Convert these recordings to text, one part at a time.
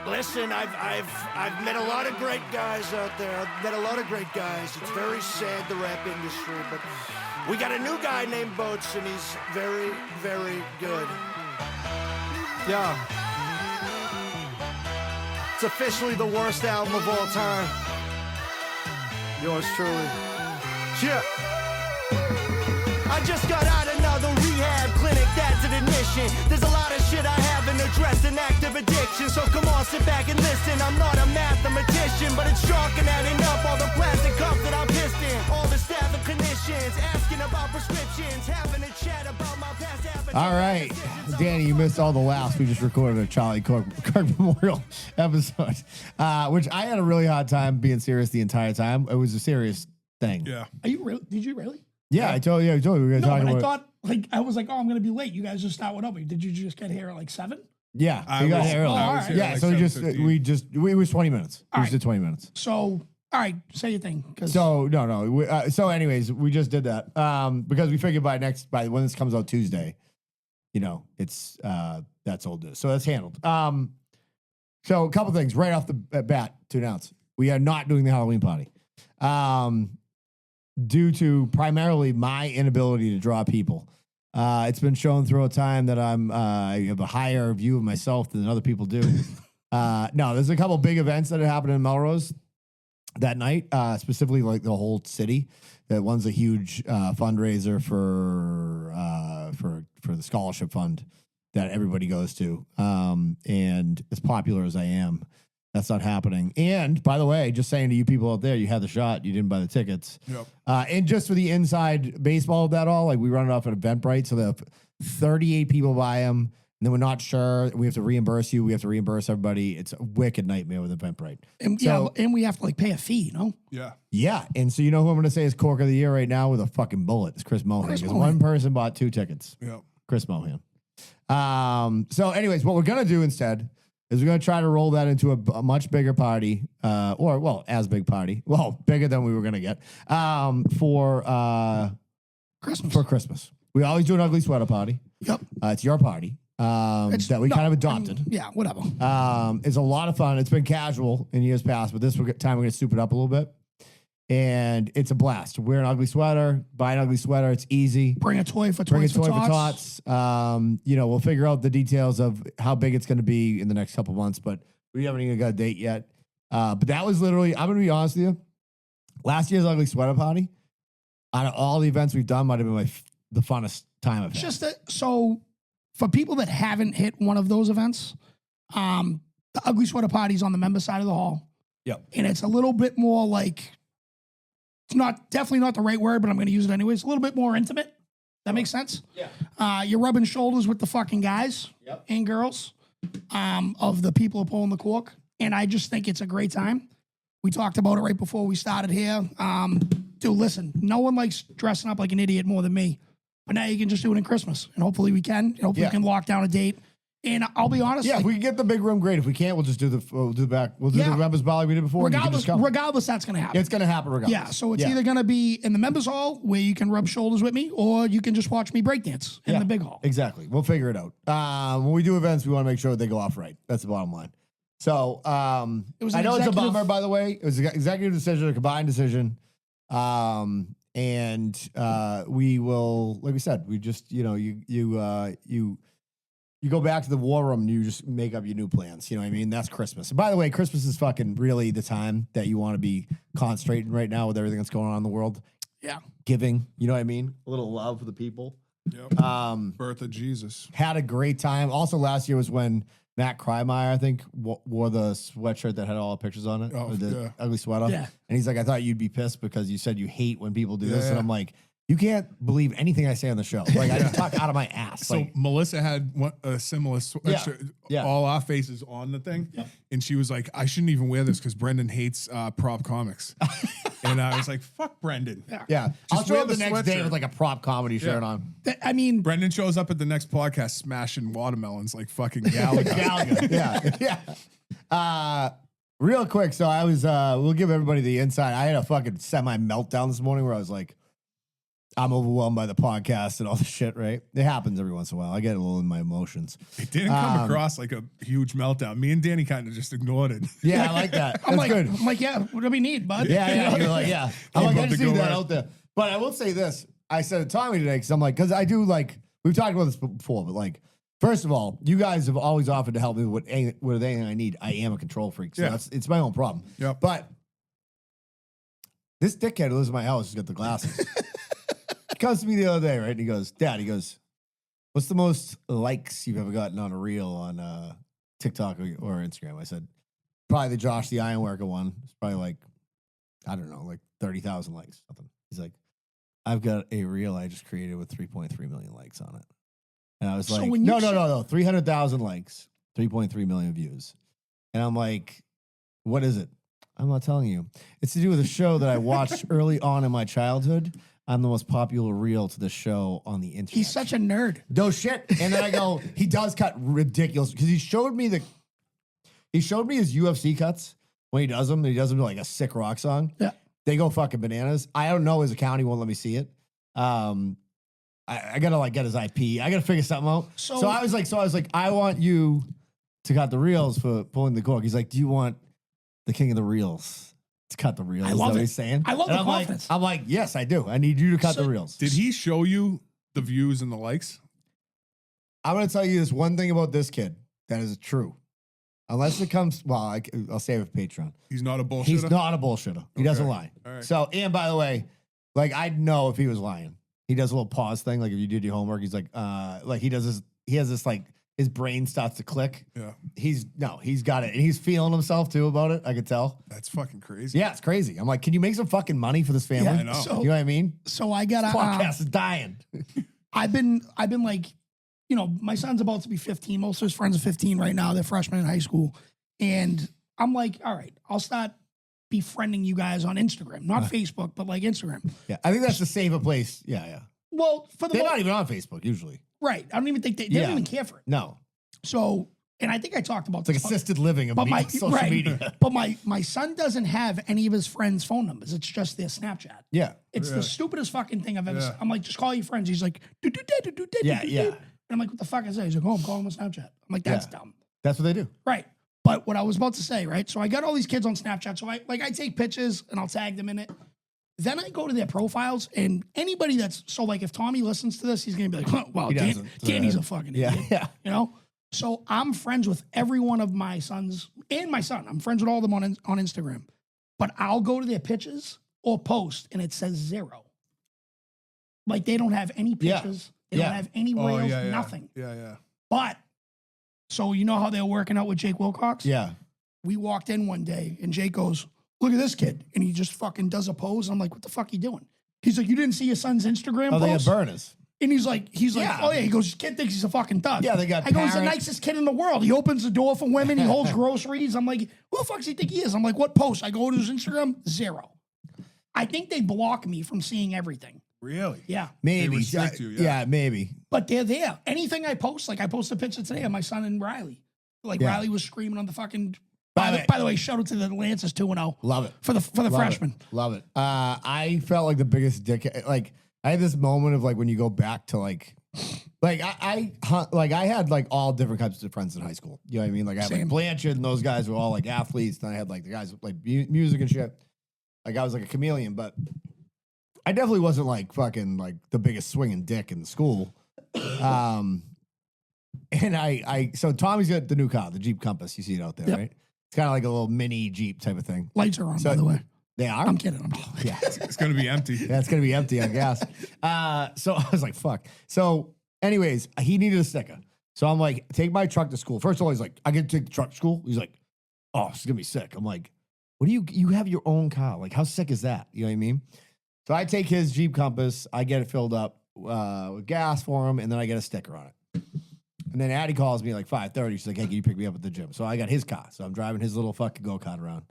Listen, I've met a lot of great guys out there. I've met a lot of great guys. It's very sad, the rap industry, but we got a new guy named Boats, and he's very, very good. Yeah. It's officially the worst album of all time. Yours truly. Yeah. I just got out another rehab clinic, that's an admission. There's a lot of shit I haven't addressed, an active addiction. So come on, sit back and listen. I'm not a mathematician, but it's chalk and adding up all the plastic cups that I'm pissed in. All the staff and clinicians asking about prescriptions, having a chat about my past habits. All right, Danny, you missed all the laughs. We just recorded a Charlie Kirk Memorial episode, which I had a really hard time being serious the entire time. It was a serious thing. Yeah. Are you really? Did you really? Yeah, I told you we were going to talk about. I thought I was like, oh, I'm going to be late. You guys just start without me. Did you just get here at like 7? Yeah, we got here early. Right. Yeah, like so it was 20 minutes. We just did 20 minutes. So, all right, say your thing. So so anyways, we just did that because we figured by when this comes out Tuesday, it's that's old news. So that's handled. So a couple things right off the bat to announce: we are not doing the Halloween party. Due to primarily my inability to draw people. It's been shown throughout time that I have a higher view of myself than other people do. No, there's a couple big events that have happened in Melrose that night, specifically like the whole city. That one's a huge fundraiser for the scholarship fund that everybody goes to. And as popular as I am, that's not happening. And by the way, just saying to you people out there, you had the shot, you didn't buy the tickets. Yep. And just for the inside baseball of that all, like we run it off at Eventbrite, so that 38 people buy them, and then we're not sure. We have to reimburse you. We have to reimburse everybody. It's a wicked nightmare with Eventbrite. And, and we have to like pay a fee, Yeah. Yeah. And so you know who I'm going to say is Cork of the Year right now with a fucking bullet? It's Chris Mohan. Because one person bought 2 tickets. Yeah. Chris Mohan. So anyways, what we're going to do instead is we're going to try to roll that into a much bigger party, as big party. Well, bigger than we were going to get, for Christmas. For Christmas. We always do an ugly sweater party. Yep. It's your party that we kind of adopted. Yeah, whatever. It's a lot of fun. It's been casual in years past, but this time we're going to soup it up a little bit. And it's a blast. Wear an ugly sweater, buy an ugly sweater. It's easy. Bring a toy for Bring a Toys toy for for Tots. We'll figure out the details of how big it's going to be in the next couple months, but we haven't even got a date yet. But that was literally, I'm going to be honest with you, last year's ugly sweater party, out of all the events we've done, might have been the funnest time I've had. So for people that haven't hit one of those events, the ugly sweater party's on the member side of the hall. Yep. And it's a little bit more like, it's definitely not the right word, but I'm going to use it anyways. A little bit more intimate. That makes sense? Yeah. You're rubbing shoulders with the fucking guys and girls of the people who are pulling the cork. And I just think it's a great time. We talked about it right before we started here. Dude, listen, no one likes dressing up like an idiot more than me. But now you can just do it in Christmas. And hopefully we can. And hopefully we can lock down a date. And I'll be honest. Yeah, if we can get the big room, great. If we can't, we'll just do the back. We'll do the members ball like we did before. Regardless, that's going to happen. It's going to happen regardless. Yeah, so it's either going to be in the members hall where you can rub shoulders with me, or you can just watch me breakdance in the big hall. Exactly. We'll figure it out. When we do events, we want to make sure they go off right. That's the bottom line. So I know it's a bummer, by the way. It was an executive decision, a combined decision. And we will, like we said, we just, you go back to the war room and you just make up your new plans. You know what I mean? That's Christmas. And by the way, Christmas is fucking really the time that you want to be concentrating right now with everything that's going on in the world. Yeah. Giving, you know what I mean? A little love for the people. Yep. Birth of Jesus. Had a great time. Also, last year was when Matt Krymeyer, I think, wore the sweatshirt that had all the pictures on it. The ugly sweater. Yeah. And he's like, I thought you'd be pissed because you said you hate when people do this. And I'm like, you can't believe anything I say on the show. Like, I just talk out of my ass. So Melissa had a similar sweatshirt, all our faces on the thing. Yeah. And she was like, I shouldn't even wear this because Brendan hates prop comics. And I was like, fuck Brendan. Yeah. I'll show up the next day sweatshirt. with like a prop comedy shirt on. I mean, Brendan shows up at the next podcast smashing watermelons like fucking Gallagher. Yeah. Real quick. So I was, we'll give everybody the inside. I had a fucking semi meltdown this morning where I was like, I'm overwhelmed by the podcast and all the shit, right? It happens every once in a while. I get a little in my emotions. It didn't come across like a huge meltdown. Me and Danny kind of just ignored it. Yeah, I like that. I'm That's like, good. I'm like, yeah, what do we need, bud? Yeah. You're like, yeah. I'm like, love I just to need go that in. out there. But I will say this. I said to Tommy today, because I'm like, because I do like, we've talked about this before, but like, first of all, you guys have always offered to help me with anything I need. I am a control freak, so it's my own problem. Yep. But this dickhead who lives in my house has got the glasses. He comes to me the other day, right? And he goes, Dad, he goes, what's the most likes you've ever gotten on a reel on TikTok or Instagram? I said, probably the Josh the Ironworker one. It's probably like, I don't know, like 30,000 likes, something. He's like, I've got a reel I just created with 3.3 million likes on it. And I was So like, when you no, 300,000 likes, 3.3 million views. And I'm like, what is it? I'm not telling you. It's to do with a show that I watched early on in my childhood. I'm the most popular reel to the show on the internet. He's such a nerd. No shit. And then I go, he does cut ridiculous because he showed me his UFC cuts when he does them. And he does them to like a sick rock song. Yeah. They go fucking bananas. I don't know his account. He won't let me see it. I gotta like get his IP. I gotta figure something out. So I was like, I want you to cut the reels for pulling the cork. He's like, do you want the king of the reels to cut the reels? I love Is that what it. he's saying? I love And the I'm confidence. Like, I'm like, yes, I do. I need you to cut So- the reels. Did he show you the views and the likes? I'm gonna tell you this one thing about this kid that is true. Unless it comes, well, I'll save it for Patreon. He's not a bullshitter. He's not a bullshitter. He doesn't Okay. lie. All right. So, and by the way, like I'd know if he was lying. He does a little pause thing, like if you did your homework, he's like he does this. He has this like his brain starts to click. Yeah. He's got it, and he's feeling himself too about it. I could tell. That's fucking crazy. Yeah, it's crazy. I'm like, can you make some fucking money for this family? Yeah, I know. So, You know what I mean? so I got Podcast is dying. I've been like, you know, my son's about to be 15. Most of his friends are 15 right now. They're freshmen in high school. And I'm like, all right, I'll start befriending you guys on Instagram. Not Facebook, but like Instagram. Yeah, I think that's the safer place. Yeah. Well, for the They're not even on Facebook usually. right. I don't even think they Yeah. don't even care for it. No, So, and I think I talked about it's like this. assisted living of but my social right, media. but my son doesn't have any of his friends' phone numbers. It's just their Snapchat. Yeah, It's the Really? stupidest fucking thing I've ever seen. Yeah. I'm like, just call your friends. He's like, Yeah. And I'm like, what the fuck is that? He's like, oh, I'm calling him on Snapchat. I'm like, that's Yeah. dumb. that's what they do. Right. But what I was about to say, right? So I got all these kids on Snapchat. So I take pictures and I'll tag them in it. Then I go to their profiles and anybody that's so like if Tommy listens to this, he's gonna be like, oh, well, He doesn't. Danny's a fucking Yeah, idiot. yeah. You know? So I'm friends with every one of my sons and my son. I'm friends with all of them on Instagram. But I'll go to their pictures or post and it says 0. Like they don't have any Yeah. pictures. They Yeah. don't have any Oh, reels, yeah. nothing. Yeah. But so you know how they were working out with Jake Wilcox? Yeah. We walked in one day and Jake goes, look at this kid. And he just fucking does a pose. And I'm like, what the fuck are you doing? He's like, you didn't see your son's Instagram Oh, they have post? burners. And he's like, Yeah. oh yeah. He goes, this kid thinks he's a fucking thug. Yeah, they got I go, he's the parent- nicest kid in the world. He opens the door for women. He holds groceries. I'm like, who the fuck does he think he is? I'm like, what post? I go to his Instagram, 0. I think they block me from seeing everything. Really? Yeah. Maybe. restrict you, yeah, maybe. But they're there. Anything I post, like I posted a picture today of my son and Riley. Like Yeah. Riley was screaming on the fucking. By By the way, shout out to the Lancers 2-0 Love it. for the Love freshmen. It. Love it. I felt like the biggest dick. Like I had this moment of like when you go back to like I had like all different types of friends in high school. You know what I mean? Like I had like Same. Blanchard and those guys were all like athletes. Then I had like the guys with like music and shit. Like I was like a chameleon, but I definitely wasn't like fucking like the biggest swinging dick in the school. And so Tommy's got the new car, the Jeep Compass. You see it out there, Yep. right? It's kind of like a little mini Jeep type of thing. Lights are on, So- by the way. They are. I'm kidding. I'm kidding. Yeah. It's gonna be empty. Yeah, it's gonna be empty on gas. So I was like, fuck. So, anyways, he needed a sticker. So I'm like, take my truck to school. First of all, he's like, I can take the truck to school. He's like, oh, it's gonna be sick. I'm like, what do you have your own car? Like, how sick is that? You know what I mean? So I take his Jeep Compass, I get it filled up with gas for him, and then I get a sticker on it. And then Addie calls me like 5:30. She's like, hey, can you pick me up at the gym? So I got his car. So I'm driving his little fucking go-kart around.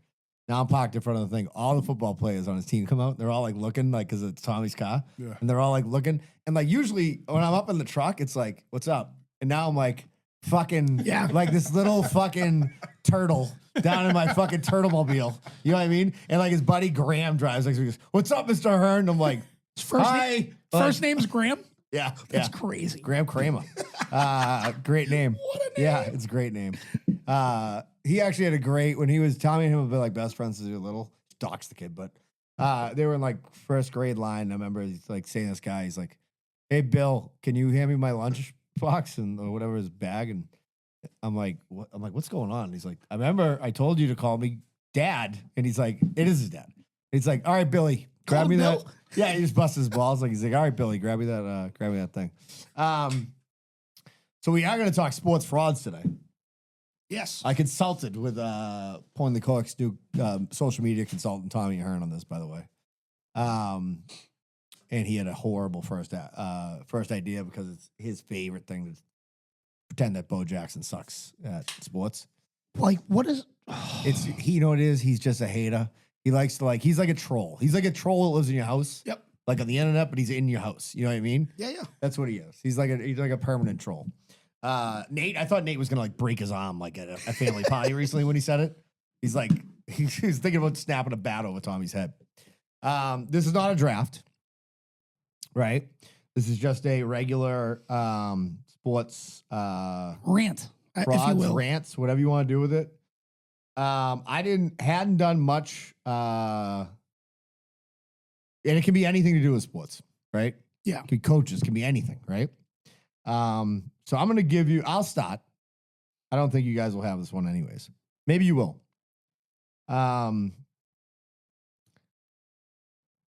Now I'm parked in front of the thing. All the football players on his team come out. They're all like looking, like, because it's Tommy's car. Yeah. And they're all like looking. And like usually when I'm up in the truck, it's like, what's up? And now I'm like fucking, Yeah. like this little fucking turtle down in my fucking turtle mobile. You know what I mean? And like his buddy Graham drives. Like, he goes, what's up, Mr. Hearn? I'm like, First hi. name- First name's Graham. Yeah, That's crazy. Graham Kramer. Great name. What a name. Yeah, it's a great name. He actually had a great, when he was, Tommy and him have been like best friends since he was little. Docs the kid, but they were in like first grade line. I remember he's like saying to this guy, he's like, "Hey Bill, can you hand me my lunch box and or whatever his bag?" And I'm like, "What?" I'm like, "What's going on?" And he's like, "I remember I told you to call me Dad," and he's like, "It is his dad." He's like, "All right, Billy, grab Call me him that." Bill? Yeah, he just busted his balls. Like he's like, "All right, Billy, grab me that thing." So we are going to talk sports frauds today. Yes. I consulted with Pulling the Cork's new social media consultant, Tommy Ahern, on this, by the way. And he had a horrible first idea because it's his favorite thing to pretend that Bo Jackson sucks at sports. Like, what is. You know what it is? He's just a hater. He likes to he's like a troll. He's like a troll that lives in your house. Yep. Like on the internet, but he's in your house. You know what I mean? Yeah, yeah. That's what he is. He's like a permanent troll. Nate, I thought Nate was gonna like break his arm like at a family party recently when he said it. He's like he was thinking about snapping a bat over Tommy's head. This is not a draft, right? This is just a regular sports Rant, if you frauds, will. rants, whatever you want to do with it. I hadn't done much, and it can be anything to do with sports, right? Yeah. It can be coaches, can be anything, right? So I'm gonna I'll start. I don't think you guys will have this one anyways. Maybe you will.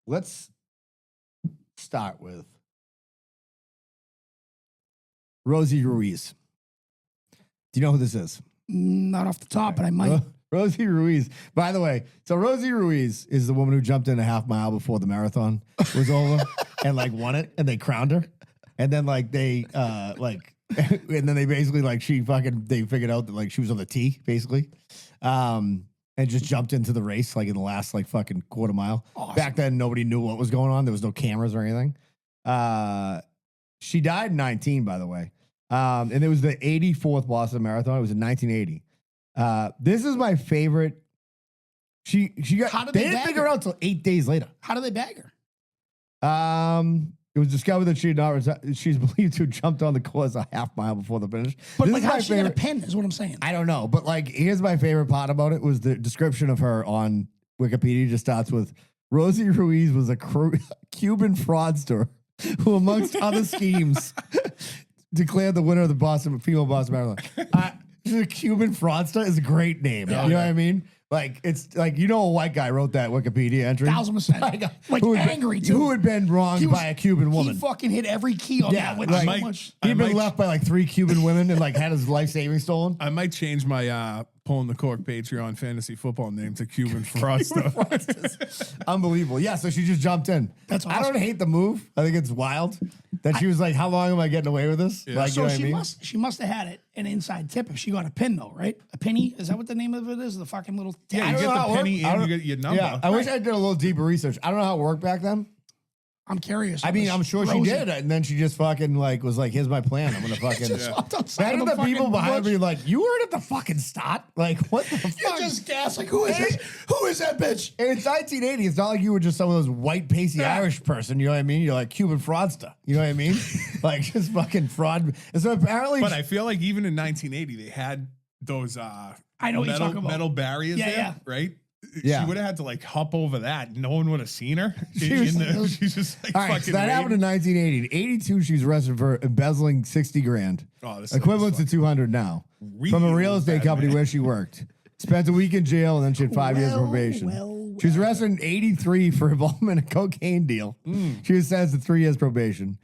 Let's start with Rosie Ruiz. Do you know who this is? Not off the top, but I might. Rosie Ruiz. By the way, so Rosie Ruiz is the woman who jumped in a half mile before the marathon was over and like won it, and they crowned her. And then they and then they basically they figured out that like she was on the tee basically, and just jumped into the race like in the last like fucking quarter mile. Awesome. Back then, nobody knew what was going on. There was no cameras or anything. She died in 19, by the way, and it was the 84th Boston Marathon. It was in 1980. This is my favorite. She got. How did they they didn't bag figure her? out till 8 days later. How do they bag her? It was discovered that she's believed to have jumped on the course a half mile before the finish. But This like, is how my did she get a favorite- pin? Is what I'm saying. I don't know, but like, here's my favorite part about it was the description of her on Wikipedia. Just starts with Rosie Ruiz was a Cuban fraudster who, amongst other schemes, declared the winner of the female Boston Marathon. She's a Cuban fraudster is a great name. You know what I mean? Like, it's like, a white guy wrote that Wikipedia entry. 1,000%. Like Who had angry been, too. Who had been wronged He was- by a Cuban woman. He fucking hit every key on Yeah, that one. like- so I much. He'd been might- left by like 3 Cuban women and like had his life savings stolen. I might change my Pulling the Cork Patreon fantasy football name to Cuban Fraudster. Unbelievable. Yeah, so she just jumped in. That's I don't awesome. hate the move. I think it's wild that she was like, how long am I getting away with this? Yeah. Like, you So know what I she mean? she must have had an inside tip if she got a pin though, right? A penny? Is that what the name of it is? The fucking little Yeah, I you don't get know how the it penny worked. I and don't- you get your number. Yeah, I wish I did a little deeper research. I don't know how it worked back then. I'm curious. I mean, I'm sure she did, and then she just fucking like was like, "Here's my plan. I'm gonna fucking." Just swapped outside Imagine of the a people fucking behind bush. me like, "You weren't at the fucking start." Like, what the You fuck? just gas like, who is this? Who is that bitch? And it's 1980. It's not like you were just some of those white, pasty Irish person. You know what I mean? You're like Cuban fraudster. You know what I mean? Like just fucking fraud. And so apparently, But I feel like even in 1980, they had those I know what you're talking about. metal barriers Yeah, there, yeah. right? Yeah. She would have had to like hop over that. No one would have seen her. was- She's just like all right, fucking so that happened in waiting. 1980. In 82, she was arrested for embezzling 60 grand, Oh, this equivalent to is 200 now, from a real real estate bad, company man. where she worked. Spent a week in jail, and then she had 5 years of probation. She was arrested in 83 for involvement in a cocaine deal. She was sentenced to 3 years probation.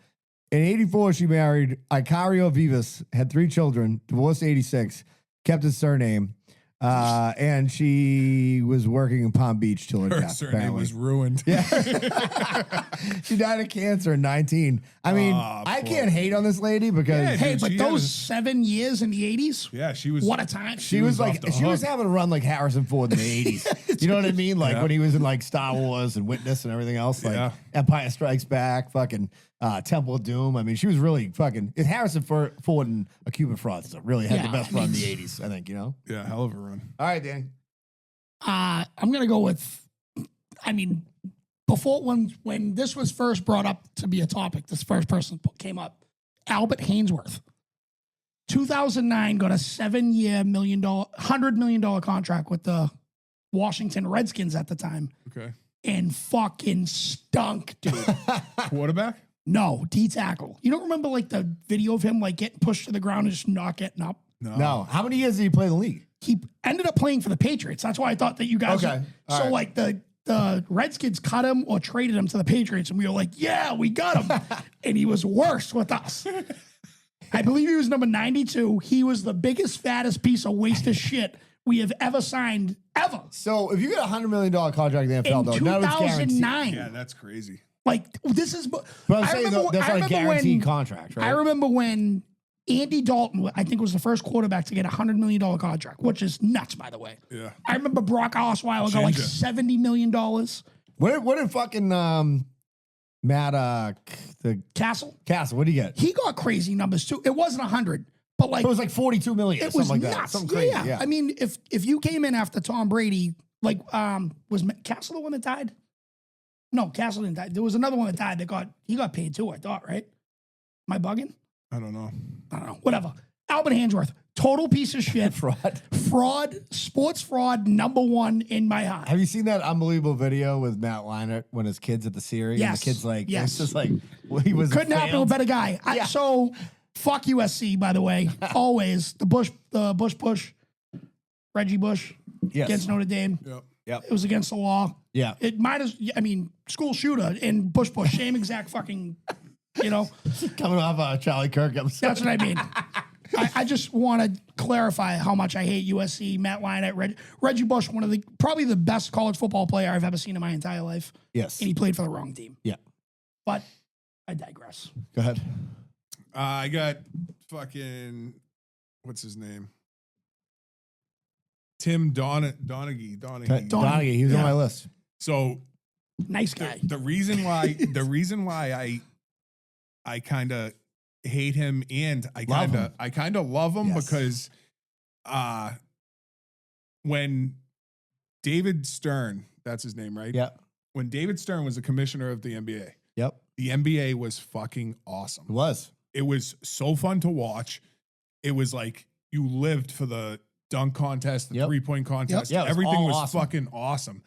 In 84, she married Icario Vivas, had 3 children, divorced in 86, kept his surname, and she was working in Palm Beach till her Her death. surname apparently. was ruined. She died of cancer in 19. I mean, Aw, I poor- can't hate on this lady because Yeah, Hey, dude, but she had those a- 7 years in the 80s, Yeah, she was. what a time. she was was like, off the she was hook. having a run like Harrison Ford in the 80s. You know what I mean? Like Yeah. when he was in like Star Wars and Witness and everything else, like Yeah. Empire Strikes Back, fucking Temple of Doom. I mean, she was really fucking, it's Harrison Ford and a Cuban fraudster really had Yeah, the best I run in mean- the 80s, I think, you know? Yeah, hell of a run. All right, Danny. I'm going to go with, I mean, before when this was first brought up to be a topic, this first person came up, Albert Hainsworth. 2009 got a 7-year $100 million contract with the Washington Redskins at the time. Okay. And fucking stunk, dude. Quarterback? No, D tackle. You don't remember like the video of him like getting pushed to the ground and just not getting up? No. How many years did he play in the league? He ended up playing for the Patriots. That's why I thought that you guys. Okay. All So right. like the Redskins cut him or traded him to the Patriots, and we were like, yeah, we got him. And he was worse with us. I believe he was number 92. He was the biggest, fattest piece of waste of shit we have ever signed, ever. So if you get a $100 million contract in the NFL, In though, none of it's guaranteed. 2009. Yeah, that's crazy. Like, this is. But I'm saying though, that's not a guaranteed contract, right? I remember when Andy Dalton, I think, was the first quarterback to get a $100 million contract, which is nuts, by the way. Yeah. I remember Brock Osweiler got like Ginger. $70 million. What did fucking Matt the Castle, what did he get? he got crazy numbers too. It wasn't 100, but like It was like 42 million, it something was like that. nuts. Something crazy. Yeah. I mean, if you came in after Tom Brady, like was Castle the one that died? No, Castle didn't die. There was another one that died that he got paid too, I thought, right? Am I bugging? I don't know. I don't know. Whatever. Albert Hainsworth, total piece of shit. Fraud. Sports fraud, #1 in my heart. Have you seen that unbelievable video with Matt Leinart when his kid's at the series? Yes. And the kid's like, Yes. it's just like, well, he was Couldn't happen to a better guy. Yeah. So, fuck USC, by the way. Always. The Bush push. Reggie Bush Yes. against Notre Dame. Yep. Yep. It was against the law. Yeah. It might as, school shooter and Bush, same exact fucking, Coming off a Charlie Kirk episode. That's what I mean. I just want to clarify how much I hate USC, Matt Leinart, Reggie Bush, probably the best college football player I've ever seen in my entire life. Yes. And he played for the wrong team. Yeah. But I digress. Go ahead. I got fucking, what's his name? Tim Donaghy. Donaghy, he was on my list. So Nice guy. the reason why I kind of hate him and I kind of love him Yes. because when David Stern, that's his name, right? Yep. When David Stern was the commissioner of the NBA, Yep. the NBA was fucking awesome. It was. It was so fun to watch. It was like you lived for the dunk contest, the Yep. 3-point contest. Yep. Yeah, it was everything all was awesome. fucking awesome.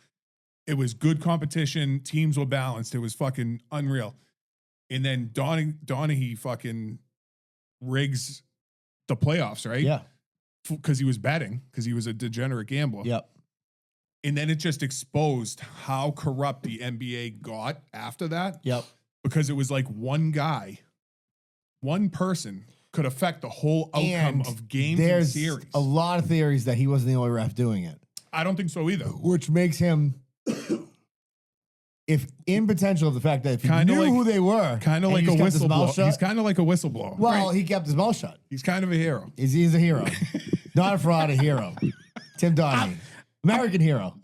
It was good competition. Teams were balanced. It was fucking unreal. And then Donaghy fucking rigs the playoffs, right? Yeah. Because he was betting, because he was a degenerate gambler. Yep. And then it just exposed how corrupt the NBA got after that. Yep. Because it was like one guy, one person could affect the whole outcome And of games and There's series. a lot of theories that he wasn't the only ref doing it, I don't think so either. which makes him, if in potential of the fact that if you Kinda knew like- who they were, Kind of and like he a just kept his mouth whistleblower. shut, He's kind of like a whistleblower. well, he kept his mouth shut. He's kind of a hero. He's a hero. Not a fraud, a hero. Tim Donaghy. American hero.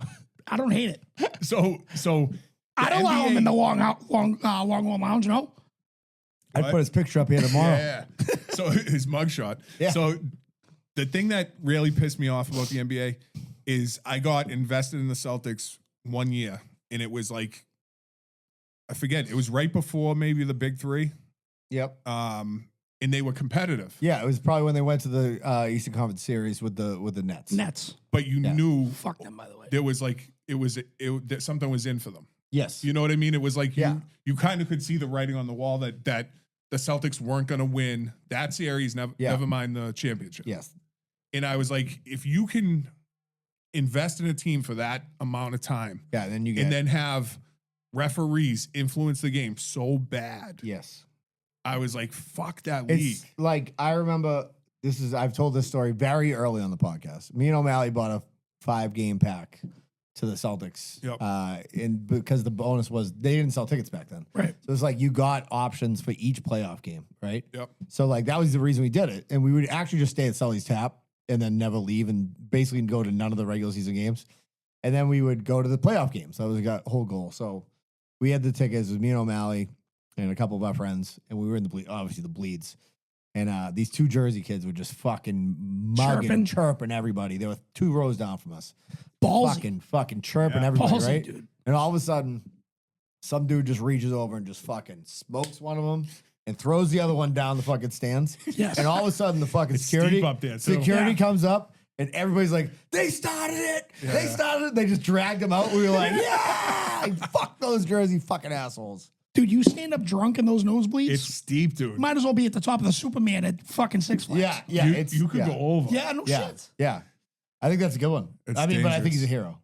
I don't hate it. So I'd allow him in the long lounge, no? I'd What? put his picture up here tomorrow. Yeah. So his mugshot. Yeah. So the thing that really pissed me off about the NBA is I got invested in the Celtics 1 year, and it was like, I forget, it was right before maybe the big three. Yep. And they were competitive. Yeah, it was probably when they went to the Eastern Conference Series with the Nets. Nets. But you Yeah. knew Fuck them, by the way. there was like that something was in for them. Yes. You know what I mean? It was like Yeah. you kind of could see the writing on the wall that the Celtics weren't going to win that series, Yeah. never mind the championship. Yes. And I was like, if you can invest in a team for that amount of time Yeah, then you get and then have referees influence the game so bad, yes. I was like, fuck that league. It's like I remember I've told this story very early on the podcast. Me and O'Malley bought a 5-game pack to the Celtics. Yep. And because the bonus was they didn't sell tickets back then. Right. So it's like you got options for each playoff game, right? Yep. So like that was the reason we did it. And we would actually just stay at Sully's Tap and then never leave and basically go to none of the regular season games. And then we would go to the playoff games. That was the whole goal. So we had the tickets. It was me and O'Malley and a couple of our friends. And we were in obviously the bleeds. And these 2 Jersey kids were just fucking mugging, chirping everybody. They were 2 rows down from us. Ballsy. Fucking chirping Yeah. everybody, Ballsy, right? dude. And all of a sudden, some dude just reaches over and just fucking smokes one of them and throws the other one down the fucking stands. Yes. And all of a sudden, the fucking It's security steep up there, too. security Yeah. comes up. And everybody's like, they started it. They started it. They just dragged him out. We were like, yeah, fuck those Jersey fucking assholes. Dude, you stand up drunk in those nosebleeds. It's steep, dude. Might as well be at the top of the Superman at fucking Six Flags. Yeah, yeah. You could go over. Yeah, no Yeah, shit. yeah. I think that's a good one. It's I mean, but I think dangerous. he's a hero.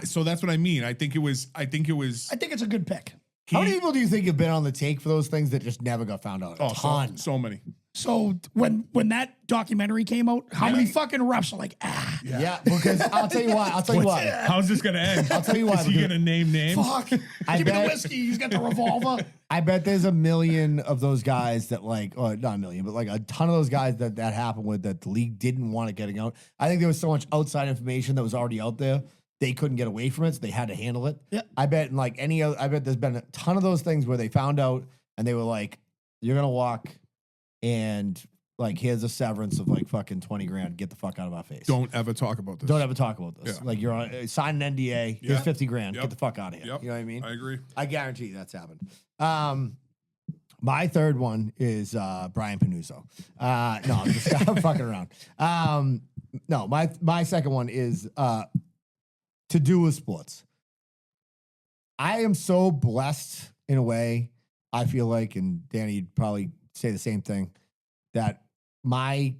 So that's what I mean. I think it was. I think it's a good pick. How many people do you think have been on the take for those things that just never got found out? A Oh, ton. so many. So when that documentary came out, how many fucking reps are like, Yeah, because I'll tell you why. I'll tell you why. How's this gonna end? I'll tell you why, Is he because- gonna name names? fuck, give I me the bet- whiskey. He's got the revolver. I bet there's a million of those guys that like, or not a million, but like a ton of those guys that happened with that the league didn't want it getting out. I think there was so much outside information that was already out there. They couldn't get away from it, so they had to handle it. Yeah. I bet like any other, I bet there's been a ton of those things where they found out and they were like, you're going to walk and like, here's a severance of like fucking 20 grand. Get the fuck out of our face. Don't ever talk about this. Don't ever talk about this. Yeah. Like you're on, sign an NDA. Here's Yep. 50 grand. Yep. Get the fuck out of here. Yep. You know what I mean? I agree. I guarantee you that's happened. My third one is Brian Panuzzo. No, I'm just I'm fucking around. No, my second one is to do with sports. I am so blessed in a way, I feel like, and Danny, you'd probably say the same thing, that my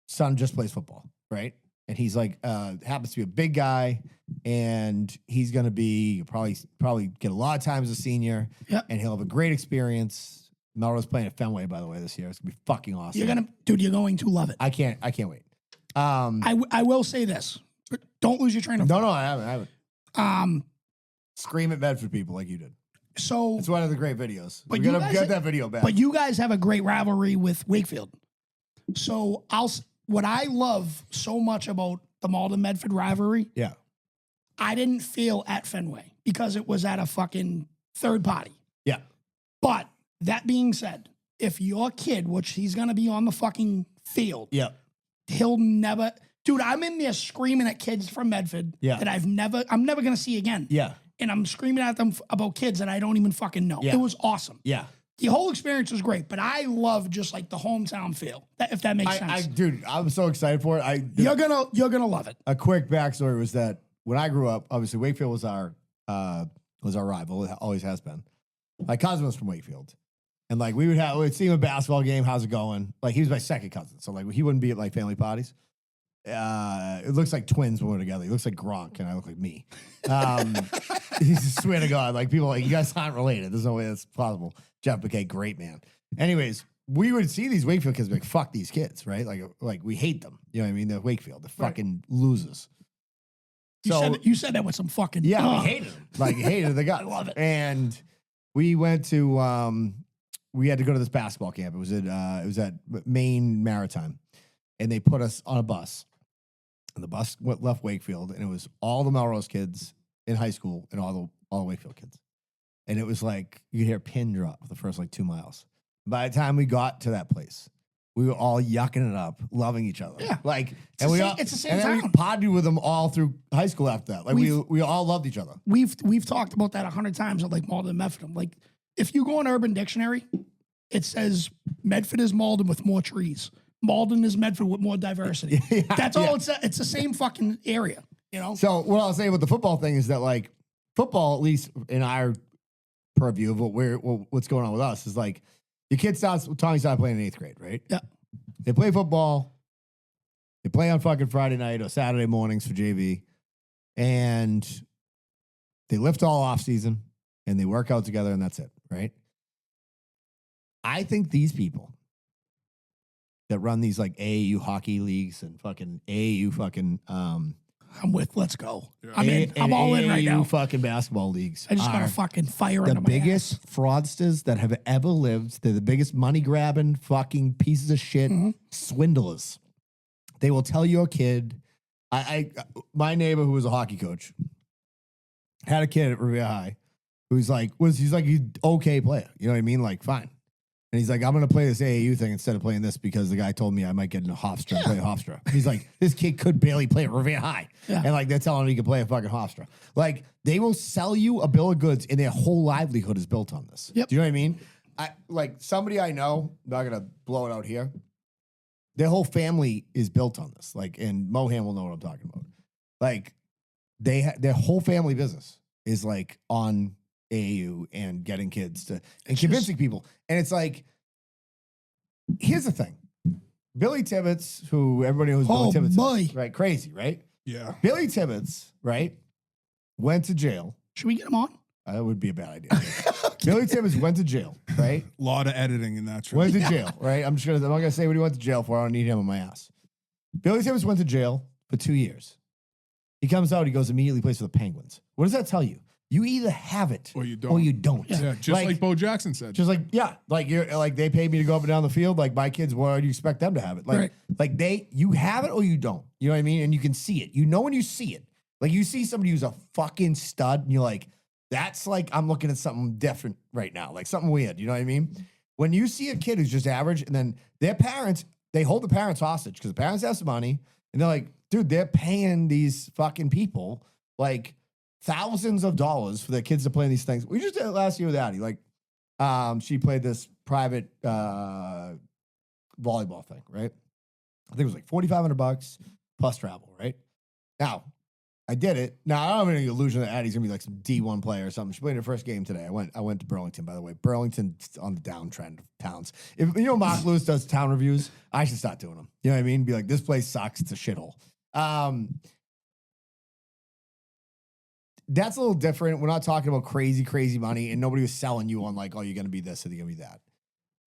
son just plays football, right? And he's like, happens to be a big guy, and he's going to be probably get a lot of time as a senior, Yep. and he'll have a great experience. Melrose playing at Fenway, by the way, this year. It's gonna be fucking awesome. You're going to love it. I can't wait. I will say this. Don't lose your train of No, I haven't. thought. Scream at Medford people like you did. So, It's one of the great videos. But We're you gonna guys- get that video back. but you guys have a great rivalry with Wakefield. So what I love so much about the Malden Medford rivalry, yeah, I didn't feel at Fenway because it was at a fucking third party. yeah, But that being said, if your kid, which he's gonna be on the fucking field, yeah. he'll never, dude. I'm in there screaming at kids from Medford Yeah. that I'm never gonna see again. Yeah, And I'm screaming at them about kids that I don't even fucking know. Yeah. It was awesome. yeah. The whole experience was great, but I love just like the hometown feel. If that makes sense, Dude, I'm so excited for it. you're gonna love it. A quick backstory was that when I grew up, obviously Wakefield was our rival. It always has been. My cousin was from Wakefield, and like we'd see him at a basketball game. How's it going? Like he was my second cousin, so like he wouldn't be at like family parties. It looks like twins when we're together. He looks like Gronk, and I look like me. I swear to God, like people are like you guys aren't related. There's no way that's possible. Jeff McKay, great man. Anyways, we would see these Wakefield kids like fuck these kids, right? Like we hate them. You know what I mean? They're Wakefield, the fucking losers. You said that with some fucking Yeah, we hated him. Like hated the guy. I love it. And we went to we had to go to this basketball camp. It was at Maine Maritime, and they put us on a bus. And the bus left Wakefield, and it was all the Melrose kids in high school and all the Wakefield kids. And it was like you could hear a pin drop the first like 2 miles. By the time we got to that place, we were all yucking it up, loving each other. Yeah. Like, it's the same and then we town. partied with them all through high school after that. Like we all loved each other. We've talked about that 100 times at like Malden and Medford. Like if you go on Urban Dictionary, it says Medford is Malden with more trees. Malden is Medford with more diversity. Yeah, That's all yeah. it's the same fucking area, you know? So what I'll say with the football thing is that like football, at least in our purview of what's going on with us, is like your kid Tommy started playing in 8th grade, right? Yeah. They play football. They play on fucking Friday night or Saturday mornings for JV, and they lift all off season and they work out together, and that's it, right? I think these people that run these like AAU hockey leagues and fucking AAU fucking I'm with let's go. Yeah. I'm in. I'm all in right AAU now. fucking basketball leagues. I just got are a fucking fire the under my biggest ass. fraudsters that have ever lived. They're the biggest money grabbing fucking pieces of shit swindlers. They will tell your kid. My neighbor who was a hockey coach had a kid at Revere High who's like he's okay player. You know what I mean? Like fine. And he's like, I'm going to play this AAU thing instead of playing this because the guy told me I might get into Hofstra and play Hofstra. He's like, this kid could barely play at Revere High. Yeah. And like, they're telling him he can play a fucking Hofstra. Like, they will sell you a bill of goods and their whole livelihood is built on this. Yep. Do you know what I mean? Like somebody I know, I'm not going to blow it out here. Their whole family is built on this. Like, and Mohan will know what I'm talking about. Like, their whole family business is like on AAU and getting kids to and convincing people. And it's like, here's the thing. Billy Tibbetts, who everybody knows Billy Tibbetts is, right? Crazy, right? Yeah. Billy Tibbetts, right? Went to jail. Should we get him on? That would be a bad idea. Billy Tibbetts went to jail, right? A lot of editing in that. Went to jail, right? I'm not gonna say what he went to jail for. I don't need him on my ass. Billy Tibbetts went to jail for 2 years. He comes out, he goes immediately plays for the Penguins. What does that tell you? You either have it Or you don't. Or you don't. Yeah, just like Bo Jackson said. Just like, yeah, like you're like they paid me to go up and down the field. Like my kids, why do you expect them to have it? Like, you have it or you don't. You know what I mean? And you can see it. You know when you see it. Like you see somebody who's a fucking stud, and you're like, that's like I'm looking at something different right now, like something weird. You know what I mean? When you see a kid who's just average, and then their parents, they hold the parents hostage because the parents have some money, and they're like, dude, they're paying these fucking people like thousands of dollars for their kids to play in these things. We just did it last year with Addie. Like, she played this private volleyball thing, right? I think it was like $4,500 plus travel, right? Now, I did it. Now, I don't have any illusion that Addie's gonna be like some D1 player or something. She played her first game today. I went to Burlington, by the way. Burlington's on the downtrend of towns. If you know Mark Lewis does town reviews, I should start doing them. You know what I mean? Be like, this place sucks. It's a shithole. That's a little different. We're not talking about crazy, crazy money, and nobody was selling you on like, oh, you're gonna be this or you're gonna be that.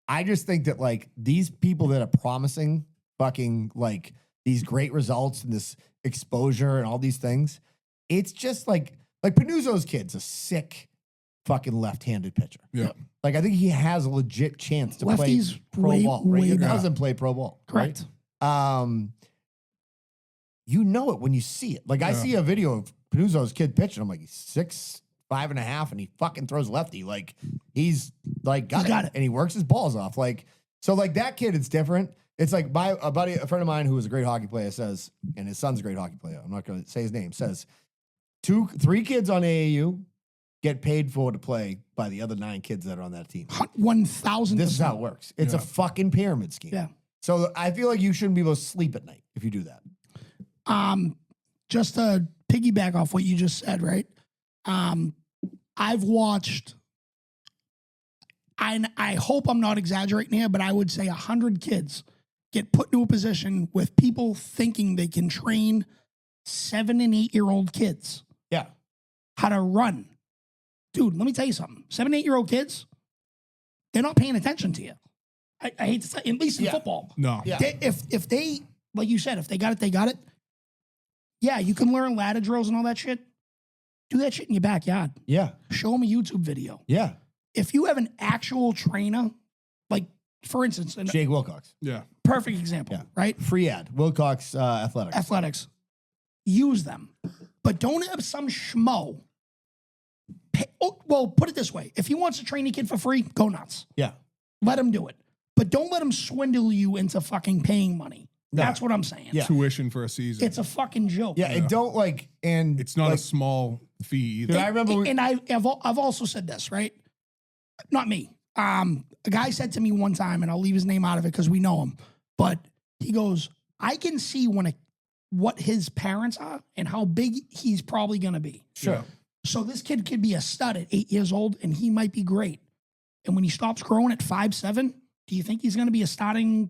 I just think that like these people that are promising fucking like these great results and this exposure and all these things, it's just like Panuzzo's kid's a sick fucking left-handed pitcher. Yeah. Like I think he has a legit chance to Lefty's play pro way, ball. Right? way He better. doesn't play pro ball. Correct. Right? You know it when you see it. Like I see a video of Panuzzo's kid pitching. I'm like, he's 6'5.5", and he fucking throws lefty. Like he's like got it, and he works his balls off. Like so, like that kid, it's different. It's like a friend of mine who was a great hockey player says, and his son's a great hockey player. I'm not going to say his name. Says 3 kids on AAU get paid for to play by the other 9 kids that are on that team. 1,000%. This is how it works. It's a fucking pyramid scheme. Yeah. So I feel like you shouldn't be able to sleep at night if you do that. Just to piggyback off what you just said, right? I've watched, I hope I'm not exaggerating here, but I would say 100 kids get put into a position with people thinking they can train 7 and 8-year-old kids Yeah. how to run. Dude, let me tell you something. 7 and 8-year-old kids, they're not paying attention to you. I hate to say, at least in football. No. Yeah. If they, like you said, if they got it, they got it. Yeah, you can learn ladder drills and all that shit. Do that shit in your backyard. Yeah. Show them a YouTube video. Yeah. If you have an actual trainer, like for instance, Jake Wilcox. Yeah. perfect example, Yeah. right? Free ad. Wilcox Athletics. Athletics. Use them. But don't have some schmo. Well, put it this way. If he wants to train a kid for free, go nuts. Yeah. Let him do it. But don't let him swindle you into fucking paying money. No. That's what I'm saying. Yeah. Tuition for a season. It's a fucking joke. Yeah. And don't like, and It's not like, a small fee either. Dude, I remember And I've also said this, right? Not me. A guy said to me one time, and I'll leave his name out of it because we know him, but he goes, I can see what his parents are and how big he's probably going to be. sure. So this kid could be a stud at 8 years old, and he might be great. And when he stops growing at 5'7", do you think he's going to be a starting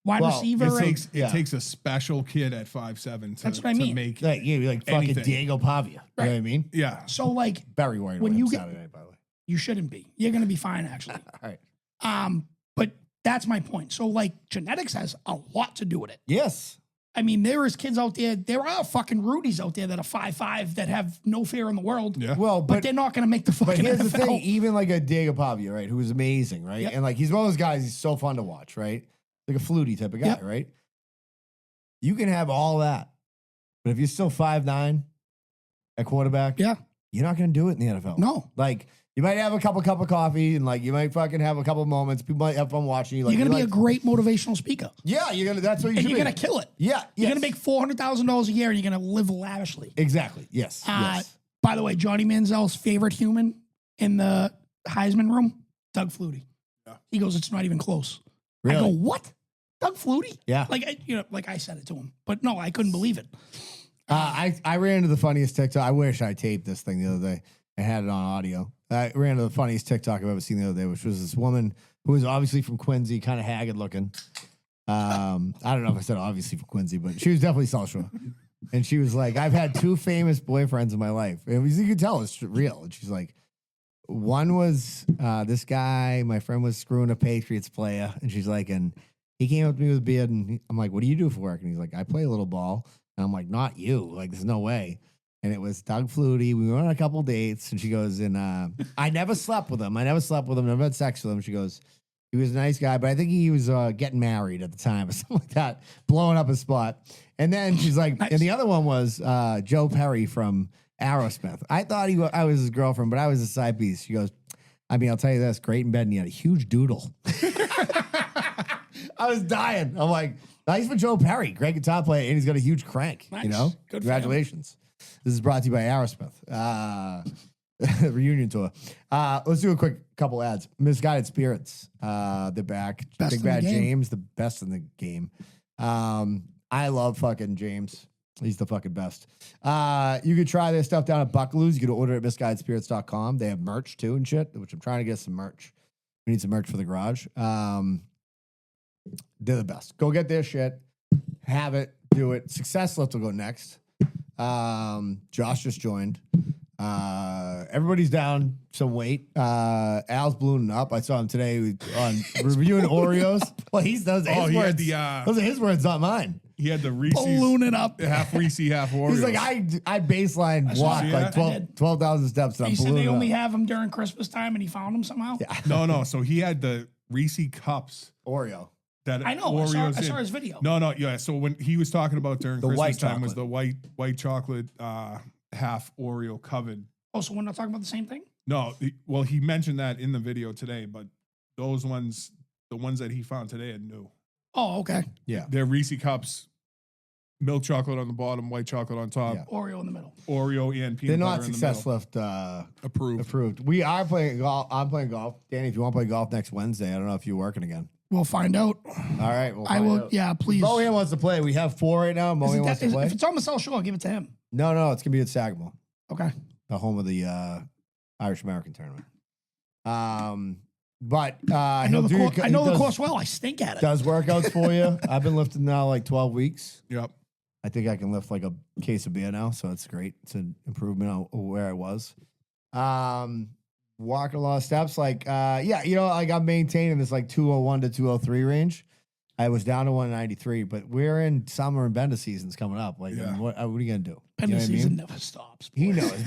wide Well, receiver? It takes a special kid at 5'7" to, That's what I mean. to make Like, yeah, like fucking Anything. Diego Pavia. You know what I mean? yeah. So like, Very worried When about you him get- Saturday night, by the way. you shouldn't be. You're going to be fine, actually. All right. But that's my point. So like, genetics has a lot to do with it. Yes. I mean, there is kids out there. There are fucking Rudies out there that are 5'5" that have no fear in the world. Yeah. Well, But but they're not going to make the but fucking here's NFL. the thing, even like a Diego Pavia, right, who is amazing, right? Yep. And like he's one of those guys, he's so fun to watch, right? Like a flutie type of guy, Yep. right? You can have all that, but if you're still 5'9" at quarterback, Yeah. you're not going to do it in the NFL. No. Like You might have a cup of coffee and like you might fucking have a couple moments. People might have fun watching you. Like, You're gonna be like, a great motivational speaker. Yeah, you're gonna. That's what you And should you're be. gonna kill it. Yeah, You're yes. gonna make $400,000 a year and you're gonna live lavishly. Exactly. Yes. Yes. By the way, Johnny Manziel's favorite human in the Heisman room, Doug Flutie. Yeah. He goes, it's not even close. Really? I go, what? Doug Flutie? Yeah. Like I said it to him, but no, I couldn't believe it. I ran into the funniest TikTok. I wish I taped this thing the other day and had it on audio. I ran into the funniest TikTok I've ever seen the other day, which was this woman who was obviously from Quincy, kind of haggard looking. I don't know if I said obviously from Quincy, but she was definitely South Shore. And she was like, I've had 2 famous boyfriends in my life. And you could tell it's real. And she's like, one was this guy, my friend was screwing a Patriots player. And she's like, and he came up to me with a beard. And I'm like, what do you do for work? And he's like, I play a little ball. And I'm like, not you. Like, there's no way. And it was Doug Flutie. We went on a couple dates. And she goes, and I never slept with him. Never had sex with him. She goes, he was a nice guy, but I think he was getting married at the time or something like that, blowing up his spot. And then she's like, Nice. and the other one was Joe Perry from Aerosmith. I thought I was his girlfriend, but I was a side piece. She goes, I mean, I'll tell you this, great in bed, and he had a huge doodle. I was dying. I'm like, nice for Joe Perry, great guitar player, and he's got a huge crank. Nice. You know, Good for him. congratulations. This is brought to you by Aerosmith. Reunion tour. Let's do a quick couple ads. Misguided Spirits. They're back. Best Big in the Bad game. James, the best in the game. I love fucking James. He's the fucking best. You could try their stuff down at Buckaloo's. You can order it at misguidedspirits.com. They have merch too and shit, which I'm trying to get some merch. We need some merch for the garage. They're the best. Go get their shit. Have it. Do it. Success Lift will go next. Josh just joined. Everybody's down some weight. Al's ballooning up. I saw him today on reviewing Oreos. Well, those are his words. Those are his words, not mine. He had the Reese's Ballooning up. half Reese, half Oreo. He's like, I baseline saw walk that. like I did. 12,000 steps. And He I'm said they ballooning only up. have them during Christmas time and he found them somehow. Yeah. No. So he had the Reese cups Oreo. that I know. I Oreos saw in. his video. No. Yeah. So when he was talking about during The Christmas white time was the chocolate. white chocolate half Oreo covered. Oh, so we're not talking about the same thing? No, he mentioned that in the video today, but those ones, the ones that he found today, are new. Oh, okay. Yeah. They're Reese cups, milk chocolate on the bottom, white chocolate on top, Yeah. Oreo in the middle. Oreo and They're peanut not butter in the Success middle. Lift Approved. We are playing golf. I'm playing golf. Danny, if you want to play golf next Wednesday, I don't know if you're working again. We'll find out. All right. We'll I find will. out. Yeah, please. Mohan wants to play. We have 4 right now. Mohan wants to play. If it's on the South Shore, give it to him. No, it's going to be at Sagamore, Okay. the home of the Irish American tournament. But I know he'll the do- I know he the does- course well. I stink at it. Does workouts for you. I've been lifting now like 12 weeks. Yep. I think I can lift like a case of beer now, so it's great. It's an improvement on where I was. Walking a lot of steps, like like I'm maintaining this like 201 to 203 range. I was down to 193, but we're in summer and bender seasons coming up. Like, Yeah. what are you gonna do? And You the know what I season mean? never stops. He knows.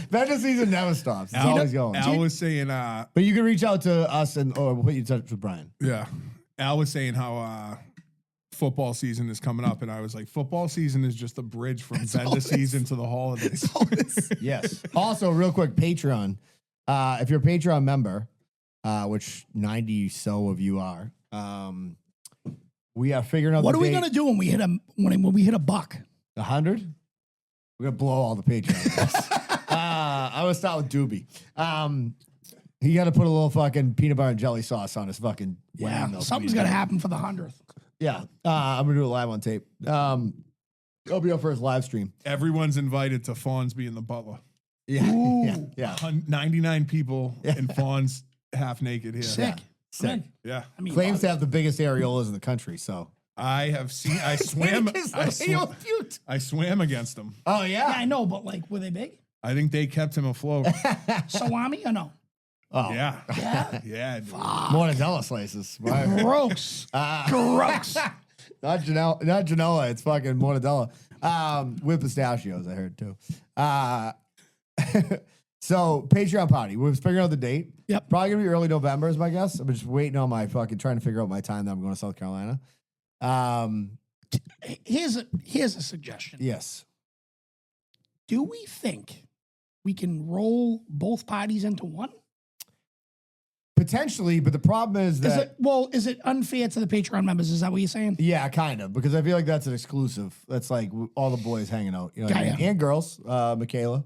Bender season never stops. It's always going. Al was saying, But you can reach out to us or we'll put you in touch with Brian. yeah, Al was saying how football season is coming up, and I was like, football season is just a bridge from bender season to the holidays. Yes. Also, real quick, Patreon. If you're a Patreon member, which 90 so of you are, we are figuring out. What the are we date. gonna do when we hit when we hit a buck? 100? We're gonna blow all the Patreon. guys. I would start with Doobie. He got to put a little fucking peanut butter and jelly sauce on his fucking Yeah, lamb milk. something's gonna happen for the 100th. Yeah, I'm gonna do it live on tape. I'll be up for his live stream. Everyone's invited to Fawns being the butler. Yeah, Ooh. yeah. 99 people and Fawns half naked here. Sick. Sick. I'm in. Yeah. I mean, Claims to have the biggest areolas in the country. So I have seen, I swam, Cute. I swam against him. Oh yeah, yeah. I know, but like, were they big? I think they kept him afloat. Salami or no? Oh Yeah. Yeah. Yeah. dude. mortadella slices. Right. Gross. Gross. Not Genoa. It's fucking mortadella. With pistachios, I heard too. So Patreon party. We're figuring out the date. Yep. Probably gonna be early November is my guess. I'm just waiting on my fucking trying to figure out my time that I'm going to South Carolina. Here's a suggestion. Yes. Do we think we can roll both parties into one? Potentially, but the problem is that Is it unfair to the Patreon members? Is that what you're saying? yeah, kind of, because I feel like that's an exclusive. That's like all the boys hanging out, you know, what I mean? Yeah. And girls, Michaela,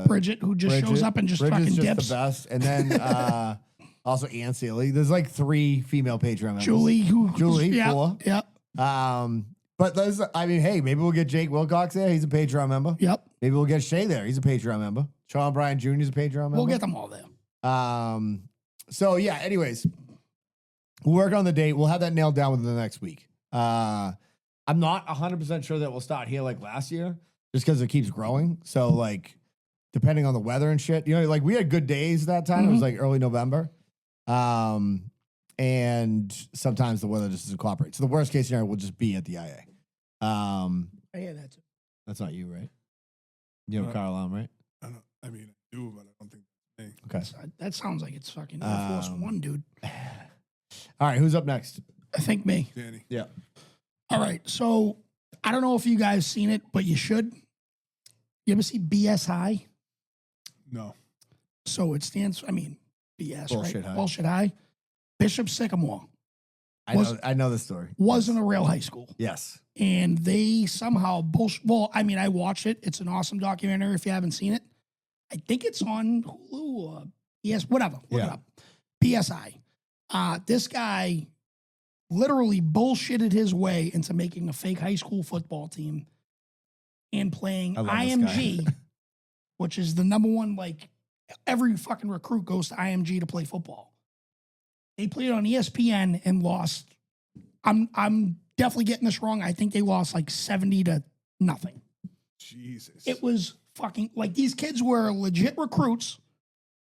Bridget, who just shows up and just Bridget's fucking just dips. the best, and then also Ann Sealy. There's like 3 female Patreon members. Julie, Julie, 4. Yep. But there's, I mean, hey, maybe we'll get Jake Wilcox there. He's a Patreon member. Yep. Maybe we'll get Shay there. He's a Patreon member. Sean Bryan Jr. is a Patreon member. We'll get them all there. So yeah, anyways, we'll work on the date. We'll have that nailed down within the next week. I'm not 100% sure that we'll start here like last year, just because it keeps growing. So like, depending on the weather and shit, you know, like we had good days that time. It was like early November. And sometimes the weather just doesn't cooperate. So the worst case scenario will just be at the IA. I hear that too. That's not you, right? You have a car alarm, right? I mean, I do, but I don't think. Hey. Okay. That sounds like it's fucking Air Force One, dude. All right, who's up next? I think me. Danny. Yeah. All right. So I don't know if you guys seen it, but you should. You ever see BS High? No. So it stands, I mean, BS, Bullshit right? High. Bullshit High. Bishop Sycamore I know the story. wasn't a real high school. Yes. And they somehow well, I mean, I watched it. It's an awesome documentary if you haven't seen it. I think it's on Hulu or yes, whatever. Look it up. PSI. This guy literally bullshitted his way into making a fake high school football team and playing I love this IMG, which is the number one, like every fucking recruit goes to IMG to play football. They played on ESPN and lost. I'm definitely getting this wrong. I think they lost like 70-0. Jesus. It was fucking like these kids were legit recruits,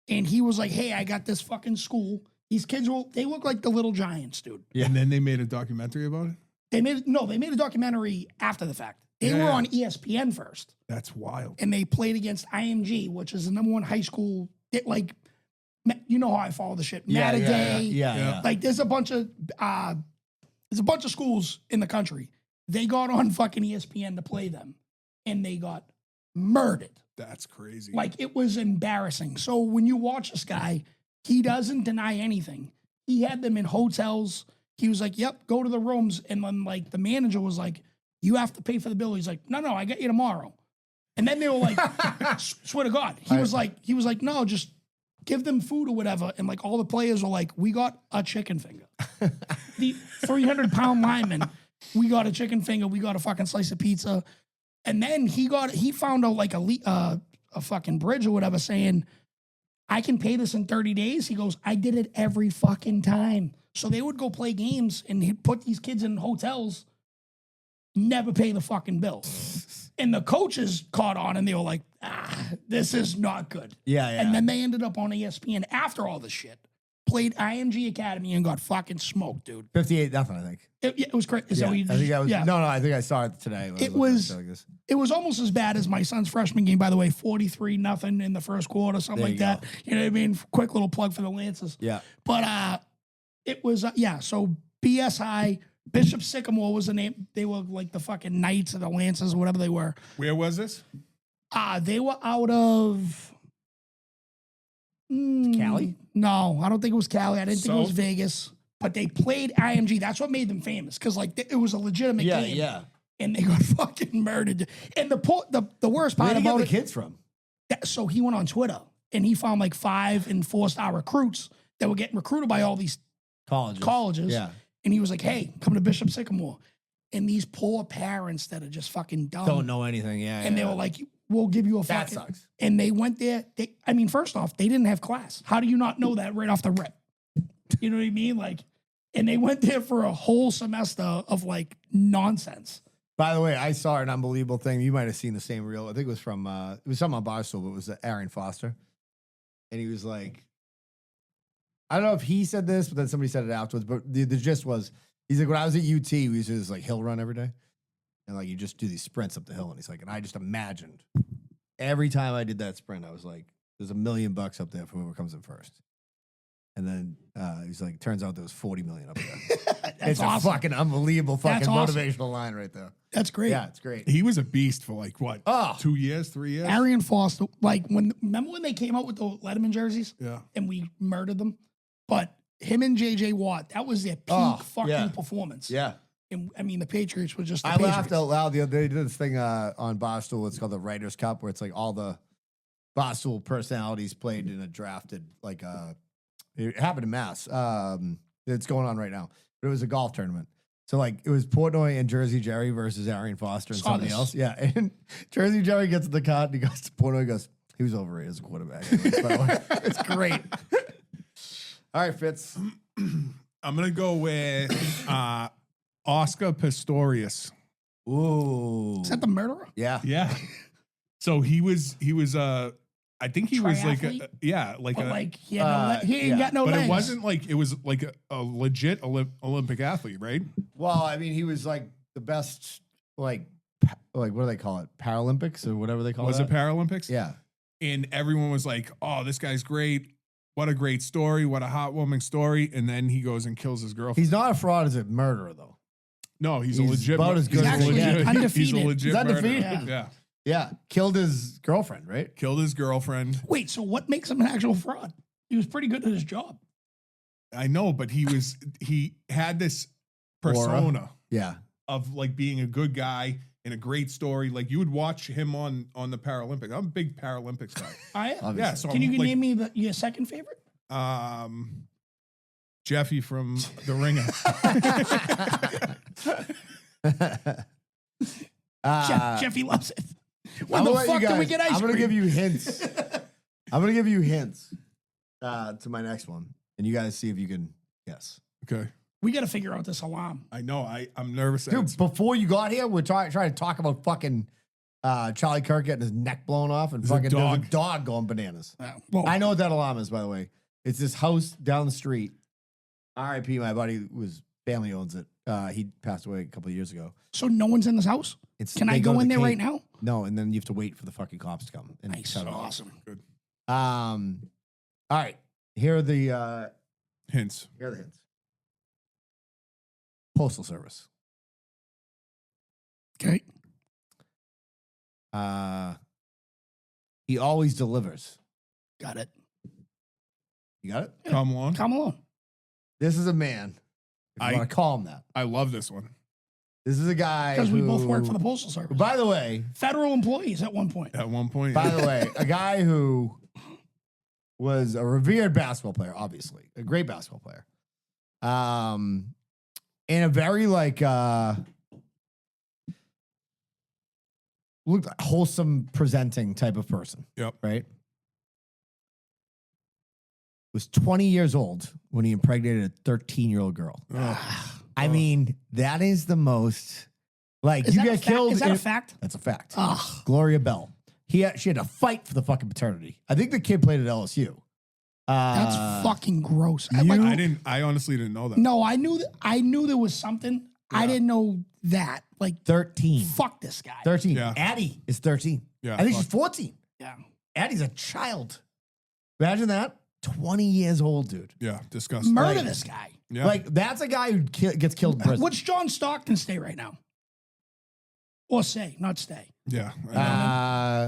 and he was like, "Hey, I got this fucking school." These kids they look like the Little Giants, dude. Yeah. And then they made a documentary about it? They made a documentary after the fact. They were on ESPN first, That's wild. and they played against IMG, which is the number one high school. Like, you know how I follow the shit. Mattaday. Yeah. Like, there's a bunch of schools in the country. They got on fucking ESPN to play them, and they got murdered. That's crazy. Like, it was embarrassing. So when you watch this guy, he doesn't deny anything. He had them in hotels. He was like, "Yep, go to the rooms." And then like the manager was like, "You have to pay for the bill." He's like, "No, I got you tomorrow." And then they were like, "Swear to God." He was like, "No, just give them food or whatever." And like all the players were like, "We got a chicken finger." The 300-pound lineman, we got a chicken finger. We got a fucking slice of pizza. And then he found out like a fucking bridge or whatever saying, "I can pay this in 30 days. He goes, "I did it every fucking time." So they would go play games and he'd put these kids in hotels, never pay the fucking bill. And the coaches caught on and they were like, this is not good. Yeah. And then they ended up on ESPN after all this shit. Played IMG Academy and got fucking smoked, dude. 58-0, I think. It was crazy. Yeah, So I think I was. No, I think I saw it today. It was almost as bad as my son's freshman game, by the way, 43-0 in the first quarter, something There like you that. go. You know what I mean? Quick little plug for the Lancers. Yeah. But it was, so BSI, Bishop Sycamore was the name. They were like the fucking Knights or the Lancers or whatever they were. Where was this? They were out of Cali? No, I don't think it was Cali. I didn't think it was So? Vegas. But they played IMG. That's what made them famous because like it was a legitimate game. Yeah. And they got fucking murdered. And the worst Where part did he get about the it, kids from? so he went on Twitter and he found like 5- and 4-star recruits that were getting recruited by all these colleges. Yeah. And he was like, "Hey, come to Bishop Sycamore." And these poor parents that are just fucking dumb. Don't know anything. Yeah. And they were like, "We'll give you a That fucking." sucks. And they went there. First off, they didn't have class. How do you not know that right off the rip? You know what I mean? Like, and they went there for a whole semester of like nonsense. By the way, I saw an unbelievable thing. You might have seen the same reel. I think it was from it was something on Barstool, but it was Aaron Foster. And he was like, I don't know if he said this, but then somebody said it afterwards. But the gist was, he's like, when I was at UT, we used to do this like hill run every day. And like you just do these sprints up the hill. And he's like, and I just imagined every time I did that sprint, I was like, there's $1 million up there for whoever comes in first. And then he's like, turns out there was 40 million up there. That's It's awesome. a fucking unbelievable fucking That's awesome. motivational line right there. That's great. Yeah, it's great. He was a beast for like what? Oh. 2 years, 3 years. Arian Foster, like remember when they came out with the Letterman jerseys? Yeah. And we murdered them? But him and JJ Watt, that was their peak fucking performance. Yeah. And I mean, the Patriots were just the I Patriots. laughed out loud the other day. They did this thing on Barstool. It's called the Writers' Cup, where it's like all the Barstool personalities played in a drafted, like it happened in Mass. It's going on right now. But it was a golf tournament. So like it was Portnoy and Jersey Jerry versus Arian Foster and Saw somebody this. else. Yeah. And Jersey Jerry gets in the cut and he goes to Portnoy and goes, he was overrated as a quarterback. Anyways, by the way. It's great. All right, Fitz. I'm gonna go with Oscar Pistorius. Ooh. Is that the murderer? Yeah. Yeah. So he was I think he was like Triathlete? like But a like he ain't got no but legs. it wasn't like it was like a legit Olympic athlete, right? Well, I mean, he was like the best, like what do they call it? Paralympics or whatever they call Was it. it Paralympics? Yeah. And everyone was like, "Oh, this guy's great. What a great story. What a heartwarming story." And then he goes and kills his girlfriend. He's not a fraud as a murderer, though. No, he's he's a legit. about as good he's as a they legit- get. Undefeated. He's a legit He's murderer. undefeated. Yeah. Yeah. Killed his girlfriend, right? Killed his girlfriend. Wait, so what makes him an actual fraud? He was pretty good at his job. I know, but he had this persona Yeah. of like being a good guy and a great story. Like you would watch him on the Paralympics. I'm a big Paralympics guy. I Yeah. So Can you I'm, like, name me your second favorite? Jeffy from The Ringer. Jeffy loves it. I'm When gonna the let you fuck do we guys- get ice I'm cream? gonna give you hints. I'm gonna give you hints to my next one, and you guys see if you can guess. Okay. We got to figure out this alarm. I know. I'm nervous. that Dude, it's- before you got here, we're trying to talk about fucking Charlie Kirk getting his neck blown off and There's a fucking there's a dog. dog going bananas. Well, I know what that alarm is, by the way. It's this house down the street. R.I.P. My buddy family owns it. He passed away a couple of years ago. so no one's in this house? Can They I go go to in the there right Cape. now? No, and then you have to wait for the fucking cops to come. And Nice. shut it off. Awesome. Good. All right. Here are the Hints. hints. Postal Service. Okay. He always delivers. Got it. You got it? Come on. Come along. This is a man. If you I- want to call him that. I love this one. This is a guy Because we both work who- for the Postal Service. By the way, Federal employees at one point. At one point. By the way, a guy who was a revered basketball player, obviously, a great basketball player, and a very like looked like wholesome presenting type of person. Yep. Right. Was 20 years old when he impregnated a 13-year-old girl. I mean, that is the most like Is you that a get fact? killed. Is that a in- fact? That's a fact. Ugh. Gloria Bell. She had to fight for the fucking paternity. I think the kid played at LSU. That's fucking gross. I honestly didn't know that. No, I knew there was something. I didn't know that. Like, 13. fuck this guy. 13. Yeah. Addie is 13. Yeah, I think fuck. she's 14. Yeah. Addie's a child. Imagine that. 20 years old, dude. Yeah. Disgusting. Murder Like- this guy. Yeah. Like, that's a guy who gets killed in prison. What's John Stockton stay right now? Or say, not stay. yeah. I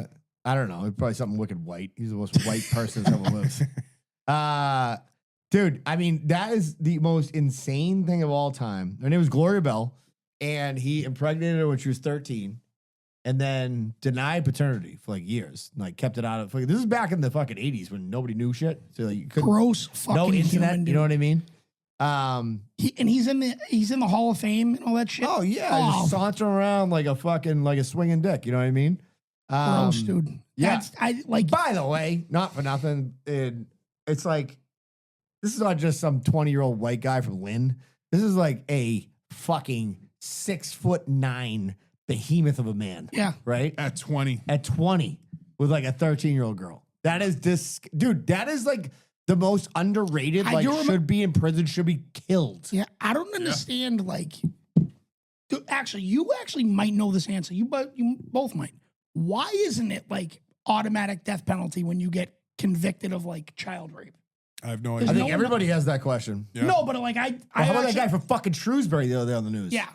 know. I don't know. Probably something wicked white. He's the most white person that's ever lived. Dude, I mean, that is the most insane thing of all time. Her name was Gloria Bell, and he impregnated her when she was 13, and then denied paternity for like years. Like, kept it out of. This is back in the fucking 80s when nobody knew shit. So like, you couldn't. Gross fucking No internet. human You know dude. what I mean? He's in the Hall of Fame and all that shit. Oh yeah, Oh, just sauntering around like a fucking like a swinging dick. You know what I mean? gross, dude. yeah. That's I like. By the way, not for nothing, it's like this is not just some 20-year-old white guy from Lynn. This is like a fucking 6'9" behemoth of a man. Yeah. Right? At 20. At 20 with like a 13-year-old girl. That is this dude, that is like the most underrated, I like do remem- should be in prison, should be killed. Yeah, I don't understand. Like, dude, actually, you actually might know this answer. You both might. Why isn't it like automatic death penalty when you get convicted of like child rape? I have no There's I idea. think no- everybody has that question. Yeah. No, but like I Well, how about that actually- guy from fucking Shrewsbury the other day on the news? Yeah,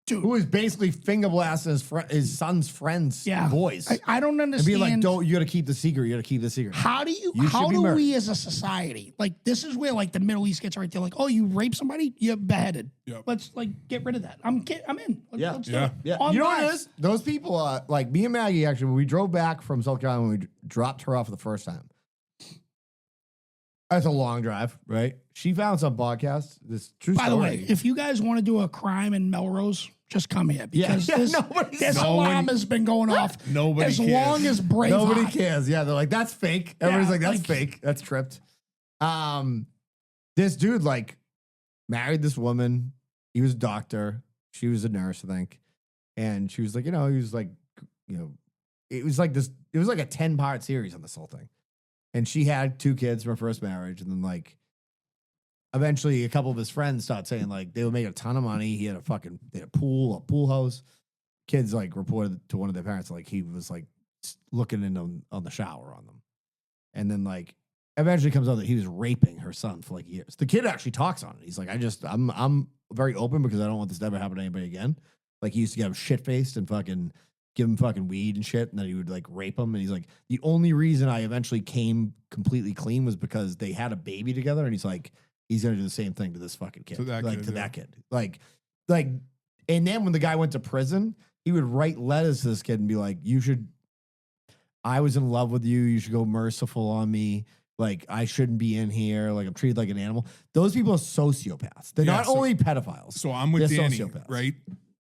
dude. Who was basically finger blasting his son's friends' Yeah, boys. I don't And understand. be like, don't, you got to keep the secret. You got to keep the secret. How do You how should be do murdered. we as a society, like this is where like the Middle East gets right there, like, oh, you rape somebody, you're beheaded. Yep. Let's like get rid of that. I'm in. Yeah. Let's Yeah. do it. Yeah, On you know what it vibes. is? Those people, like me and Maggie, actually, when we drove back from South Carolina, when we dropped her off for the first time. That's a long drive, right? She found some podcast. This true By the story. way, if you guys want to do a crime in Melrose, just come here because Yeah, this, nobody's- this No alarm one- has been going off Nobody as cares. long as Braveheart. Nobody cares. Yeah, they're like, that's fake. Everybody's Yeah, like, that's like- fake. That's tripped. This dude like married this woman. He was a doctor. She was a nurse, I think. And she was like, he was like, it was like this. It was like a 10-part series on this whole thing. And she had 2 kids from her first marriage, and then like, eventually, a couple of his friends started saying like they would make a ton of money. He had they had a pool house. Kids like reported to one of their parents like he was like looking in on the shower on them, and then like eventually comes out that he was raping her son for like years. The kid actually talks on it. He's like, I'm very open because I don't want this to ever happen to anybody again. Like he used to get him shit faced and fucking give him fucking weed and shit, and then he would like rape him. And he's like, the only reason I eventually came completely clean was because they had a baby together, and he's like, he's gonna do the same thing to this fucking kid, To that like kid, to yeah. that kid, like, and then when the guy went to prison, he would write letters to this kid and be like, I was in love with you. You should go merciful on me. Like, I shouldn't be in here. Like, I'm treated like an animal. Those people are sociopaths. They're Yeah, not so- only pedophiles. So I'm with They're Danny, sociopaths. right?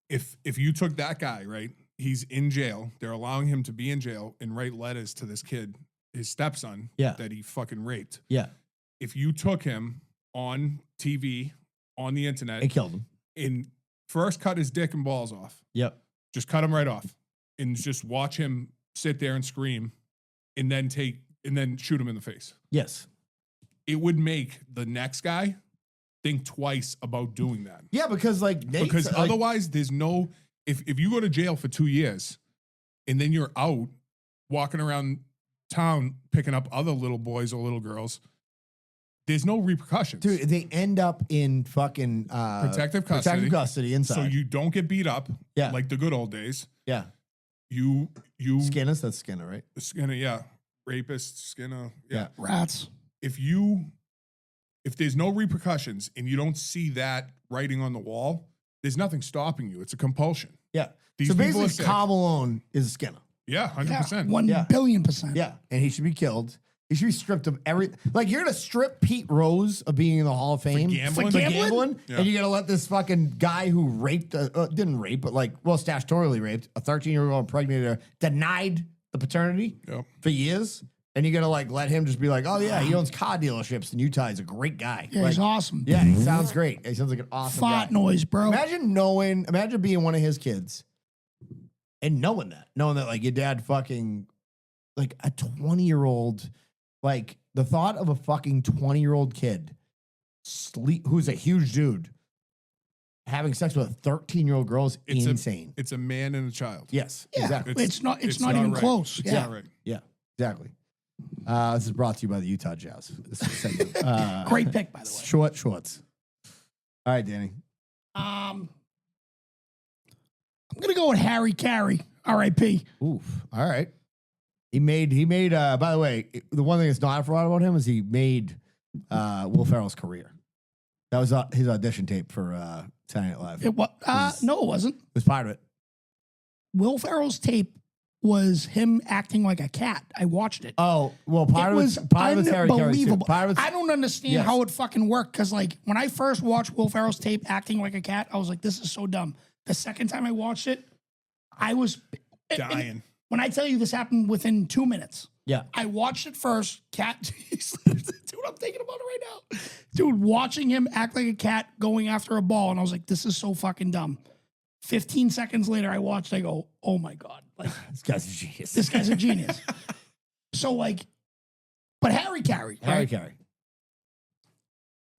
If you took that guy, right? He's in jail. They're allowing him to be in jail and write letters to this kid, his stepson, Yeah. that he fucking raped. Yeah. If you took him on TV, on the internet, It killed him. and first cut his dick and balls off, Yep. just cut him right off, and just watch him sit there and scream, and then shoot him in the face. Yes. It would make the next guy think twice about doing that. Yeah, because like Because like, otherwise there's no if you go to jail for 2 years and then you're out walking around town picking up other little boys or little girls, there's no repercussions. dude, they end up in fucking Protective custody. Protective custody inside. So you don't get beat up Yeah. like the good old days. yeah. You Skinner, that's Skinner, right? Skinner, yeah. Rapist, Skinner. Yeah. Rats. If there's no repercussions and you don't see that writing on the wall, there's nothing stopping you. It's a compulsion. Yeah. These so people are basically, sick. Carl Malone is Skinner. Yeah, 100%. 1 Yeah. billion percent. Yeah. And he should be killed. He should be stripped of every. Like, you're going to strip Pete Rose of being in the Hall of Fame gambling? For For gambling? Yeah. And you're going to let this fucking guy who raped, didn't rape, but like, well, statutorily raped a 13-year-old impregnated her, denied the paternity Yep. for years. And you're going to like let him just be like, oh, yeah, he owns car dealerships in Utah. He's a great guy. Yeah, Like, he's awesome. yeah, he sounds great. He sounds like an awesome Fart guy. noise, bro. Imagine being one of his kids and knowing that like your dad fucking like a 20-year-old, like the thought of a fucking 20-year-old kid who's a huge dude having sex with a 13-year-ld girl is It's insane. It's a man and a child. Yes, Yeah, exactly. it's not even right. close. It's Yeah. not right. Yeah, exactly. This is brought to you by the Utah Jazz. This is segment. Great pick, by the way. Shorts. All right, Danny. I'm gonna go with Harry Carey, R.I.P. Oof. All right. He made by the way, the one thing that's not I forgot about him is he made Will Ferrell's career. That was his audition tape for Saturday Night Live. It was no, it wasn't. It was part of it. Will Ferrell's tape was him acting like a cat. I watched it. Oh, well, part It of was it's Harry Carey too. unbelievable. Part of it's I don't understand Yes. how it fucking worked because, like, when I first watched Will Ferrell's tape acting like a cat, I was like, "This is so dumb." The second time I watched it, I was and Dying. when I tell you this happened within 2 minutes. yeah. I watched it first. Cat, dude, I'm thinking about it right now. Dude, watching him act like a cat going after a ball, and I was like, "This is so fucking dumb." 15 seconds later, I watched. I go, "Oh my god!" Like, This guy's a genius. this guy's a genius. So like, but Harry Carey, Harry right? Carey.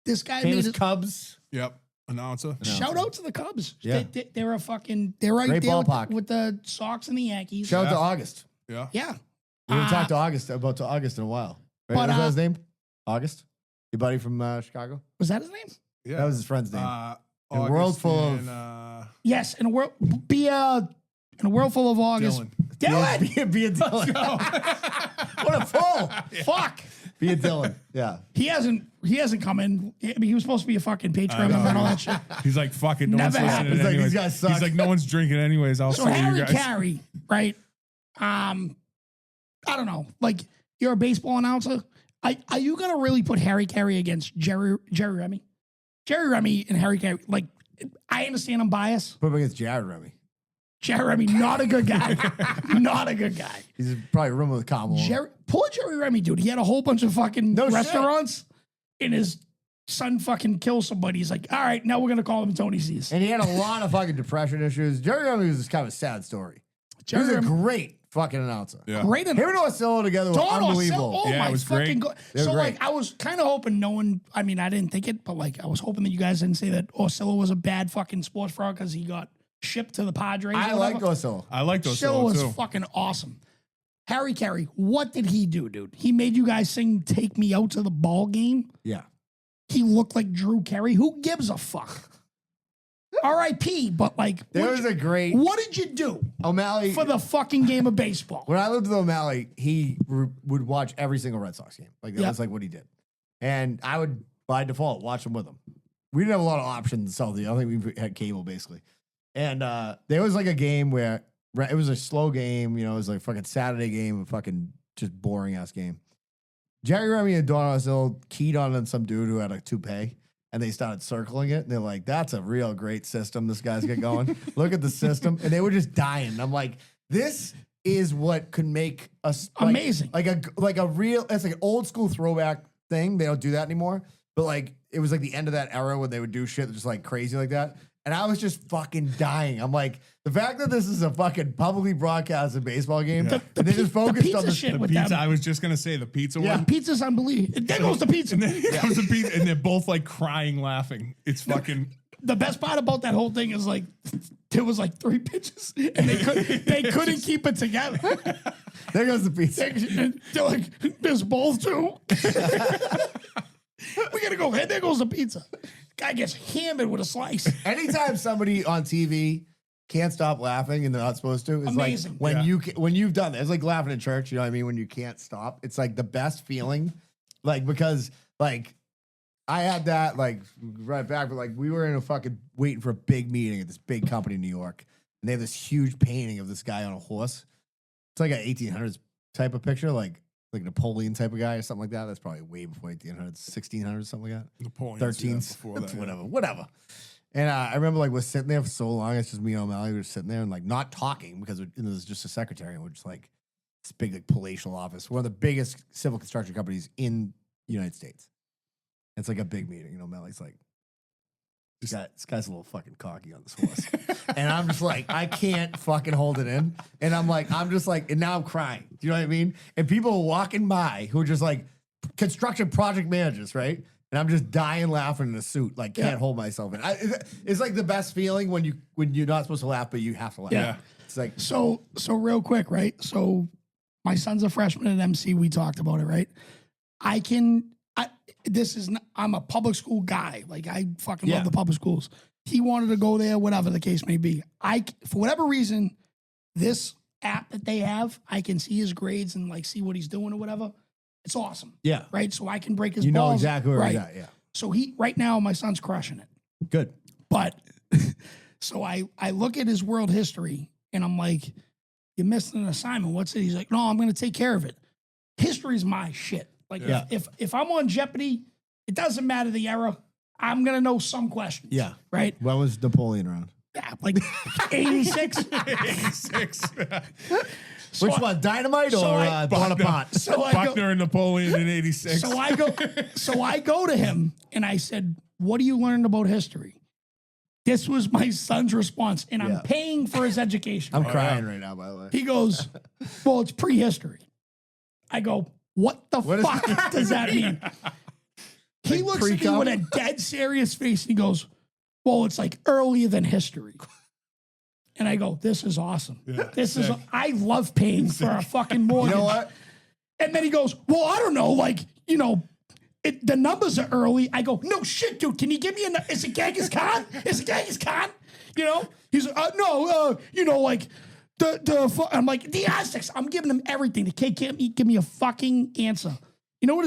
This guy made Famous it. Cubs. Yep. Announcer. Shout out to the Cubs. Yeah. They're right Great there ballpark. with the Sox and the Yankees. Shout out to Yeah. August. Yeah. Yeah. We haven't Uh, talked to August in a while. Right? but, What's his name? August? Your buddy from Chicago? Was that his name? Yeah. That was his friend's name. In a world full of Yes, in a world full of August. Dylan. Be a Dylan. What a fool. Fuck. Be a Dylan. Yeah. He hasn't come in. I mean, he was supposed to be a fucking Patreon member and all that shit. He's like, fuck it, no one's Never listening happened. He's like, anyways. these guys suck. He's like, no one's drinking anyways. I'll So sue you Harry guys. Carey, right? I don't know. Like, you're a baseball announcer. Are you gonna really put Harry Carey against Jerry Remy? Jerry Remy and Harry Carey. Like, I understand I'm biased. Put him against Jared Remy. Jerry Remy, not a good guy. Not a good guy. He's probably room with Kamala. Poor Jerry Remy, dude. He had a whole bunch of fucking No shit. restaurants, and his son fucking kills somebody. He's like, all right, now we're gonna call him Tony C's. And he had a lot of fucking depression issues. Jerry Remy was kind of a sad story. He was a great fucking announcer. Yeah. Great Him and Orsillo together were unbelievable. Oh Yeah, my it was fucking great. god! They were So great. like, I was kind of hoping no one. I mean, I didn't think it, but like, I was hoping that you guys didn't say that Orsillo was a bad fucking sports fraud because he got shipped to the Padres. I or like whatever. Orsillo. I like those Orsillo was too. fucking awesome. Harry Carey, what did he do, dude? He made you guys sing "Take Me Out to the Ball Game." Yeah. He looked like Drew Carey. Who gives a fuck? R.I.P. But like, There was a great what did you do O'Malley. for the fucking game of baseball? When I lived with O'Malley, he would watch every single Red Sox game. Like, that Yeah. was like what he did. And I would, by default, watch them with him. We didn't have a lot of options in Southie. I don't think we had cable, basically. And there was like a game where it was a slow game. You know, it was like a fucking Saturday game, a fucking just boring ass game. Jerry Remy and Don Orsillo keyed on some dude who had a toupee. And they started circling it. And they're like, that's a real great system this guy's got going. Look at the system. And they were just dying. And I'm like, this is what could make us Amazing. Like a real, it's like an old school throwback thing. They don't do that anymore. But like, it was like the end of that era when they would do shit just like crazy like that. And I was just fucking dying. I'm like, the fact that this is a fucking publicly broadcasted baseball game, and they just focused pizza on the shit The with pizza, them. I was just gonna say the pizza Yeah. one. Pizza's unbelievable. There goes the pizza. And then here comes the pizza, and they're both like crying, laughing. It's fucking. The best part about that whole thing is like there was like 3 pitches and they couldn't keep it together. There goes the pizza. They're like, there's both too. We gotta go. Hey, there goes the pizza. Guy gets hammered with a slice. Anytime somebody on TV can't stop laughing and they're not supposed to, it's Amazing. like when Yeah. when you've done that. It's like laughing in church. You know what I mean? When you can't stop, it's like the best feeling. Like, because like I had that like right back, but like we were in a fucking waiting for a big meeting at this big company in New York, and they have this huge painting of this guy on a horse. It's like an 1800s type of picture, like Napoleon type of guy or something like that. That's probably way before 1800s, 1600s, something like that. Napoleon's, 13s, before that, yeah. whatever. And I remember like was sitting there for so long. It's just me and O'Malley. We were sitting there and like not talking because it was just a secretary, and we're just like this big like palatial office, one of the biggest civil construction companies in the United States. It's like a big meeting, and O'Malley's like, this guy's a little fucking cocky on this horse. And I'm just like, I can't fucking hold it in. And I'm just like, and now I'm crying. Do you know what I mean? And people are walking by who are just like construction project managers, right? And I'm just dying laughing in a suit, like can't hold myself in. It's like the best feeling when you're not supposed to laugh, but you have to laugh. Yeah. It's like, So real quick, right? So my son's a freshman at MC. We talked about it, right? I'm a public school guy. Like, I fucking Yeah. love the public schools. He wanted to go there, whatever the case may be. For whatever reason, this app that they have, I can see his grades and like see what he's doing or whatever. It's awesome. yeah. Right. So I can break his You know balls. exactly where right. he's at. Yeah. So right now, my son's crushing it. Good. But so I look at his world history and I'm like, you missed an assignment. What's it? He's like, no, I'm going to take care of it. History's my shit. Like Yeah. if I'm on Jeopardy, it doesn't matter the era. I'm going to know some questions. Yeah. Right. When was Napoleon around? Yeah, like 86. 86. So Which one? Dynamite or Bonaparte? So I go, Buckner and Napoleon in 86. so I go to him and I said, what do you learn about history? This was my son's response, and I'm Yeah. paying for his education. I'm crying right now, by the way. He goes, well, it's prehistory. I go, what the What is fuck does that mean? He looks at me pre-cum? with a dead serious face and he goes, well, it's like earlier than history. And I go, this is awesome. Yeah, I love paying for a fucking You mortgage. know what? And then he goes, well, I don't know, like, the numbers are early. I go, no shit, dude. Can you give me is it Genghis Khan? Is it Genghis Khan? You know? He's no, you know, like I'm like the Aztecs. I'm giving them everything. The kid can't give me a fucking answer. You know what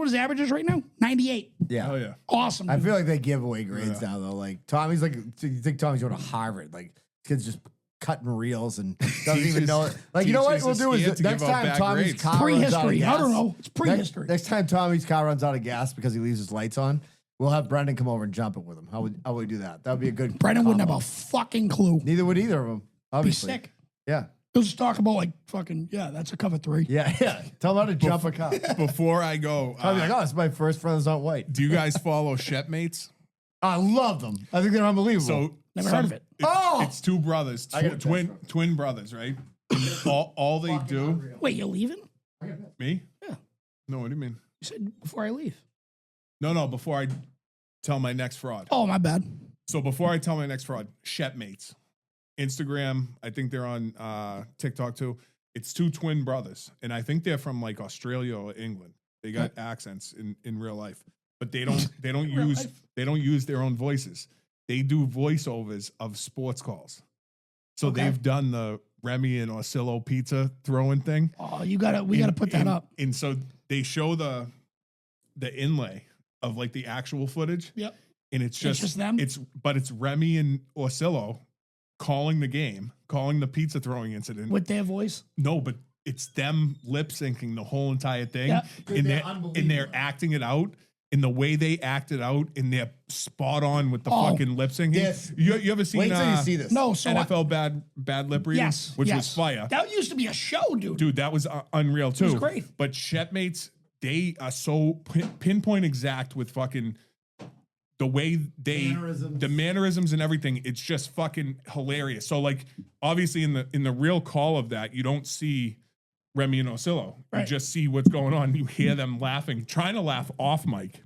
his average is right now? 98. Yeah. Oh yeah. Awesome. I Dude. feel like they give away grades now though. Like Tommy's like, you think Tommy's going to Harvard? Like kid's just cutting reels and doesn't even know it. Like you know what we'll do is next time Tommy's car runs out of prehistory. gas. I don't know. It's prehistory. Next time Tommy's car runs out of gas because he leaves his lights on, we'll have Brendan come over and jump it with him. How would we do that? That would be a good. Brendan wouldn't have combo. a fucking clue. Neither would either of them. Be Obviously. sick. Yeah. He'll just talk about like fucking that's a cover 3. Yeah. Yeah. Tell him how to jump a car. Before I go, I'll be like, oh, it's my first friend that's not white. do you guys follow Shepmates? I love them. I think they're unbelievable. So Never heard of it. It's two brothers, I got a twin brothers, right? all they do. Wait, you're leaving? Me? Yeah. No, what do you mean? You said before I leave. No. Before I tell my next fraud. Oh, my bad. So before I tell my next fraud, Shepmates, Instagram. I think they're on TikTok too. It's two twin brothers, and I think they're from like Australia or England. They got accents in real life, but they don't use their own voices. They do voiceovers of sports calls. So they've done the Remy and Orsillo pizza throwing thing. Oh, we gotta put that up. And so they show the inlay of like the actual footage. Yep. And it's just them? It's Remy and Orsillo calling the game, calling the pizza throwing incident. With their voice. No, but it's them lip syncing the whole entire thing. Yeah. And They're they're acting it out. In the way they act it out, and they're spot on with the fucking lip syncing. Yes. You ever seen Wait till you see this. No, so NFL bad lip reading? yes, Which yes. was fire. That used to be a show, dude. Dude, that was unreal too. was great. But Shepmates, they are so pinpoint exact with fucking the way the mannerisms and everything. It's just fucking hilarious. So like, obviously in the real call of that, you don't see Remy and Orsillo. You Right. just see what's going on. You hear them laughing, trying to laugh off mic,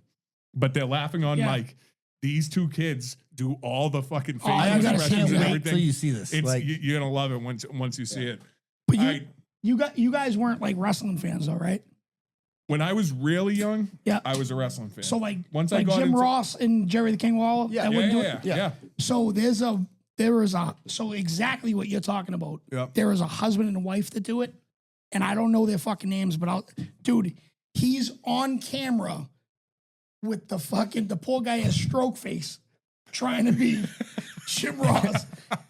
but they're laughing on mic. These two kids do all the fucking facial you gotta expressions see it. and Wait everything. till you see this. It's, Like- you're gonna love it once you see it. But I- you guys weren't like wrestling fans though, right? When I was really young, Yeah. I was a wrestling fan. So like Once I like got Jim into- Ross and Jerry the King Lawler. Yeah. that yeah, would do yeah, it. yeah, yeah. So so exactly what you're talking about. Yeah. There is a husband and a wife that do it, and I don't know their fucking names, but dude, he's on camera with the poor guy has stroke face, trying to be Jim Ross,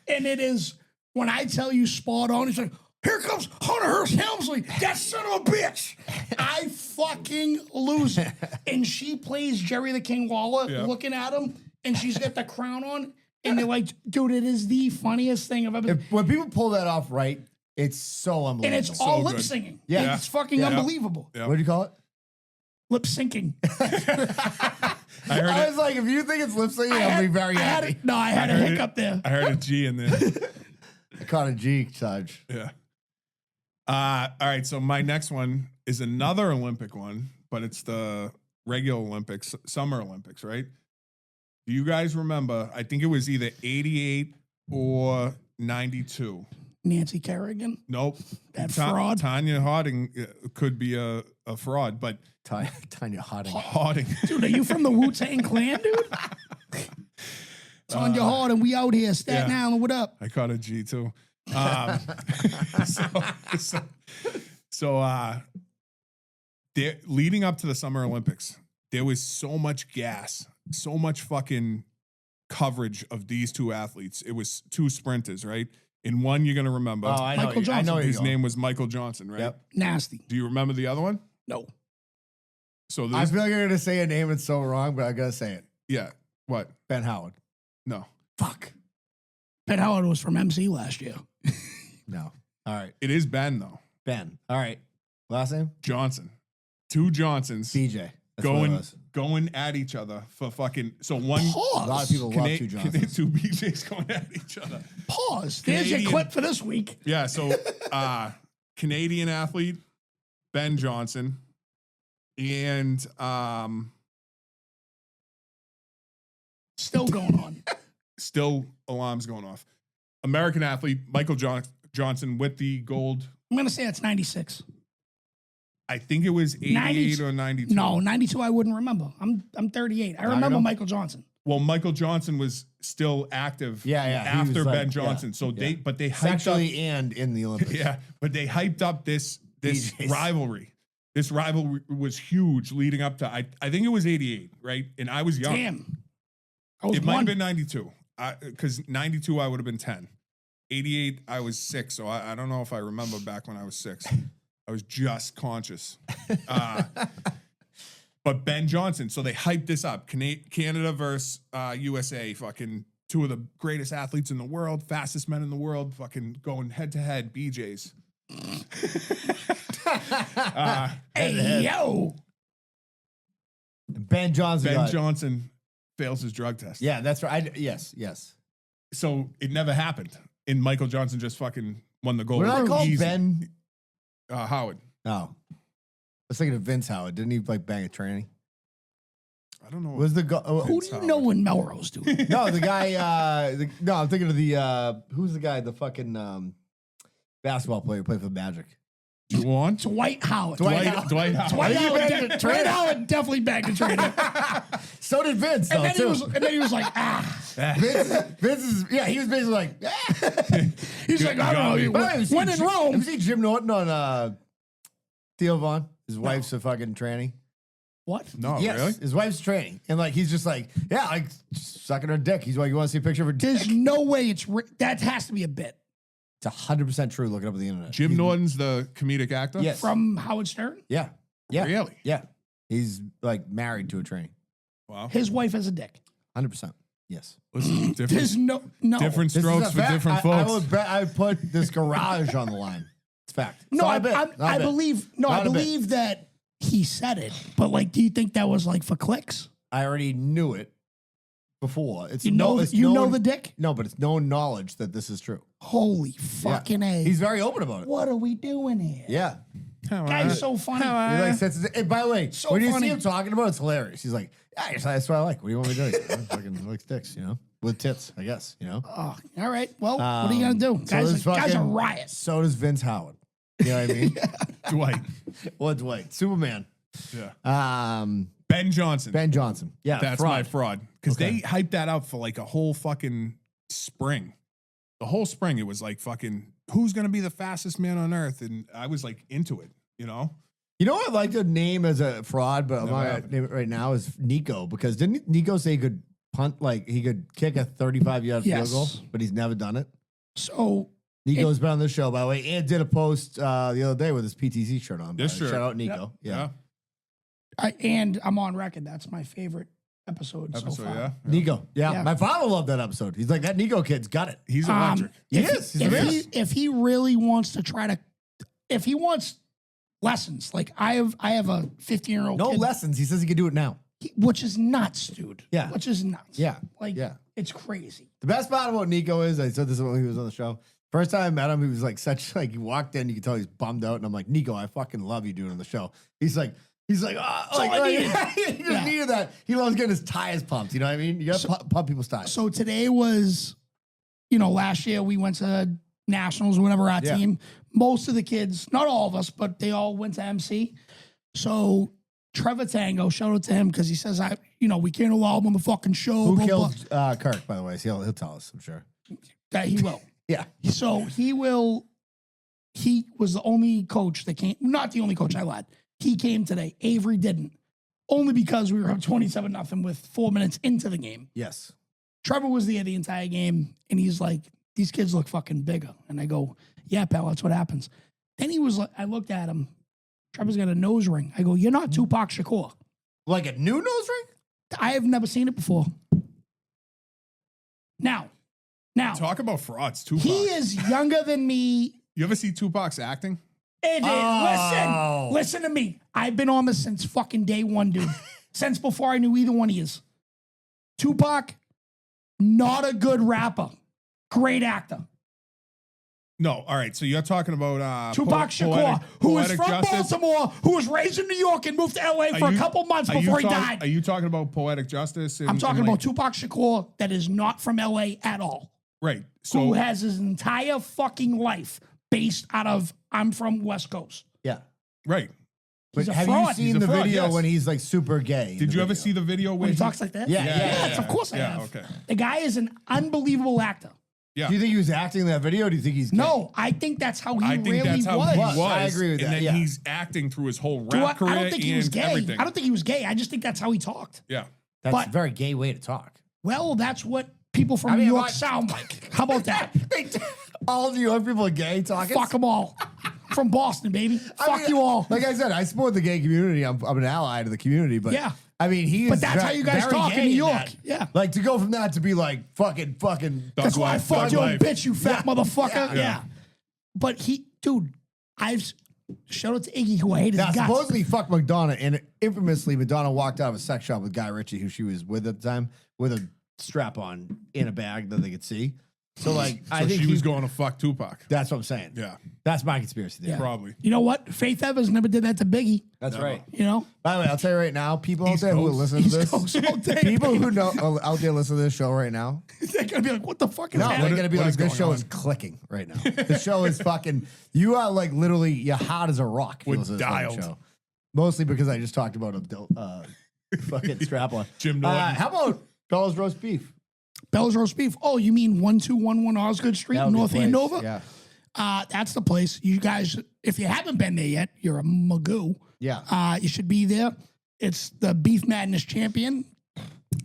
and it is when I tell you spot on. He's like, here comes Hunter Hearst Helmsley, that son of a bitch. I fucking lose it. And she plays Jerry the King Lawler looking at him, and she's got the crown on. And they're like, dude, it is the funniest thing I've ever. When people pull that off right, it's so unbelievable. And it's all lip good. singing. Yeah. It's fucking Yeah. unbelievable. Yeah. What do you call it? Lip syncing. I heard I it. was like, if you think it's lip syncing, I'll be very happy. I had a hiccup there. I heard a G in there. I caught a G, Sarge. Yeah. All right. So my next one is another Olympic one, but it's the regular Olympics, Summer Olympics, right? Do you guys remember? I think it was either 88 or 92. Nancy Kerrigan. Nope. That fraud. Tanya Harding could be a fraud, but Tanya Harding. Harding. Dude, are you from the Wu-Tang Clan, dude? Tanya Harding, we out here, Staten yeah. Island, what up? I caught a G too. They're leading up to the Summer Olympics. There was so much gas, so much fucking coverage of these two athletes. It was two sprinters, right? In one, you're gonna remember. Oh, I know. Michael I know Johnson. His name was Michael Johnson, right? Yep. Nasty. Do you remember the other one? No. So I there's, feel like I'm gonna say a name that's so wrong, but I gotta say it. yeah. What? Ben Howard. No. Fuck. Ben Howard was from MC last year. No. All right. It is Ben though. Ben. All right. Last name? Johnson. Two Johnsons BJ. That's what it was. going at each other for fucking. So one. Pause. A lot of people love two Johnsons. Two BJs going at each other. Pause. There's your Canadian- clip for this week. Yeah, so Canadian athlete Ben Johnson and Still going on. still alarms going off. American athlete Michael Johnson with the gold. I'm going to say it's 96. I think it was 88 90 or 92. No, 92 I wouldn't remember. I'm 38. I remember Michael Johnson. Well, Michael Johnson was still active Yeah, he was after like- Ben Johnson. yeah, So yeah. they hyped up. Sexually and in the Olympics. Yeah, but they hyped up this DJs. rivalry. This rivalry was huge leading up to I think it was 88, right? And I was young. Damn. I was It might have one. been 92. Because 92 I would have been 10. 88 I was 6. So I don't know if I remember back when I was 6. I was just conscious. But Ben Johnson, so they hyped this up. Canada versus USA, fucking two of the greatest athletes in the world, fastest men in the world, fucking going head to head, BJs. Hey, yo. Ben Johnson. Ben got- Johnson fails his drug test. Yeah, that's right. Yes. So it never happened. And Michael Johnson just fucking won the gold. What did I call Easy. Ben? Howard. Oh. I was thinking of Vince Howard. Didn't he like bang a tranny? I don't know. Was the Who do you know in Melrose, dude? no, the guy. No, I'm thinking of the who's the guy? The fucking basketball player who played for the Magic. you want? Dwight Howard. Dwight Howard. Dwight He Howard, banged a Dwight trainer. Howard definitely bagged a trainer. So did Vince, though, and, too. then he was like, Vince is, yeah, he was basically like, He's like, I don't know. By the way, have you When in seen- Rome. Have you seen Jim Norton on Theo Vaughn? His wife's a fucking tranny. What? No, Yes, really? his wife's tranny. And like, he's just like, yeah, like sucking her dick. He's like, you want to see a picture of her dick? There's no way that has to be a bit. It's 100% true. Look it up on the internet. Jim He's- Norton's the comedic actor? Yes. From Howard Stern. Yeah. Yeah. Really? Yeah. He's like married to a tranny. Wow. His wife has a dick. 100%. Yes. Listen, different, There's no. different This is strokes a for fact. different I folks. would bet I would put this garage on the line. It's fact. No, Not a bit. Not a I bit. believe. No, Not I a bit. believe that he said it. But like, do you think that was like for clicks? I already knew it before. It's You know, it's you know known- the dick. No, but it's known knowledge that this is true. Holy fucking a! He's very open about it. What are we doing here? Yeah. Guy's so funny. He like says, and by the way, So when you funny. see him talking about it, it's hilarious. He's like, yeah, that's what I like. What do you want me to do? Fucking like sticks, you know? With tits, I guess, you know? Oh, all right. Well, what are you gonna do? So Guys, does guys are fucking- riots. So does Vince Howard. You know what I mean? Dwight. Well, Dwight. Superman. Yeah. Ben Johnson. Ben Johnson. Yeah. That's fraud. my fraud. Because Okay. they hyped that up for like a whole fucking spring. The whole spring, it was like fucking, who's going to be the fastest man on earth? And I was like into it, you know? You know what I'd like to name as a fraud, but I'm Never not happened. gonna name it right now is Nico, because didn't Nico say he could punt, like he could kick a 35-yard Yes. field goal, but he's never done it? So Nico's been on the show, by the way, and did a post the other day with his PTC shirt on. This shirt. Shout out Nico. Yeah. and I'm on record. That's my favorite episode so far. yeah. Nico. Yeah. Yeah. My father loved that episode. He's like, that Nico kid's got it. He's electric. He is. He's the best. If he really wants to try to, if he wants lessons, like I have a 15-year-old No kid, lessons. He says he can do it now. which is nuts, dude. Yeah. Which is nuts. Yeah. Like, Yeah. it's crazy. The best part about Nico is, I said this when he was on the show. First time I met him, he was like he walked in, you could tell he's bummed out. And I'm like, Nico, I fucking love you doing on the show. He's like, oh, all I needed. he just Yeah. needed that. He loves getting his tires pumped. You know what I mean? You got to pump people's tires. So today was, last year we went to nationals or whatever, our Yeah. team. Most of the kids, not all of us, but they all went to MC. So Trevor Tango, shout out to him because he says, we can't allow him on the fucking show. Who blah, killed Kirk, by the way? So he'll tell us, I'm sure. blah. That he will. Yeah. So he was the only coach that came, not the only coach, I lied. He came today. Avery didn't. Only because we were up 27-0 with 4 minutes into the game. Yes. Trevor was there the entire game, and he's like, these kids look fucking bigger. And I go, yeah, pal, that's what happens. Then he was like, I looked at him. Trevor's got a nose ring. I go, you're not Tupac Shakur. Like a new nose ring? I have never seen it before. Now, Talk about frauds. Tupac. he is younger than me. You ever see Tupac's acting? Listen to me. I've been on this since fucking day one, dude. Since before I knew either one of yous. Tupac, not a good rapper. Great actor. No. All right. So you're talking about Tupac Shakur, who was from Baltimore, who was raised in New York and moved to LA for a couple months before he died. Are you talking about poetic justice? I'm talking about Tupac Shakur that is not from LA at all. Right. So Who has his entire fucking life based out of, I'm from West Coast. Yeah. right. But He's a have fraud. you seen He's a the fraud, video yes. when he's like super gay? in Did the you ever video? see the video where When he talks like that? Yeah, Yes, of course I have. Okay. The guy is an unbelievable actor. Yeah. Do you think he was acting in that video? Or do you think he's gay? No, I think that's how he I think really that's how was. he was. I agree with and that, then yeah. he's acting through his whole Do I rap career don't think he was and gay. everything. I don't think he was gay. I just think that's how he talked. Yeah. That's but- a very gay way to talk. Well, that's what people from I mean, New York like- sound like. How about that? All New York people are gay talking. Fuck them all. From Boston, baby. I Fuck mean, you all. Like I said, I support the gay community. I'm an ally to the community, but Yeah. I mean, he is. But that's how you guys very talk in gay New York. that. Yeah. Like to go from that to be like fucking. That's why I fucked you, bitch, you fat motherfucker. Yeah. Yeah. But dude, shout out to Iggy, who I hated Now, his guts. supposedly he fucked Madonna, and infamously, Madonna walked out of a sex shop with Guy Ritchie, who she was with at the time, with a strap on in a bag that they could see. So, like, I So think she was going to fuck Tupac. That's what I'm saying. Yeah. That's my conspiracy theory. Yeah. Probably. You know what? Faith Evans never did that to Biggie. That's Never. right. You know? By the way, I'll tell you right now, people out East there who are Coast. listening to this, Coast all day. people who know out there listening to this show right now, They're going to be like, what the fuck is no, they're happening? gonna be what like, is this going show on? is clicking right now. The show is fucking. You are like literally, you're hot as a rock. if you We're listen to this fucking dialed. show. Mostly because I just talked about a fucking strap on. Jim Norton. How about Bella's roast beef? Bell's Roast Beef. Oh, you mean 1211 Osgood Street, That would be North the place. Andover? Yeah. That's the place. You guys, if you haven't been there yet, you're a magoo. Yeah. You should be there. It's the Beef Madness champion.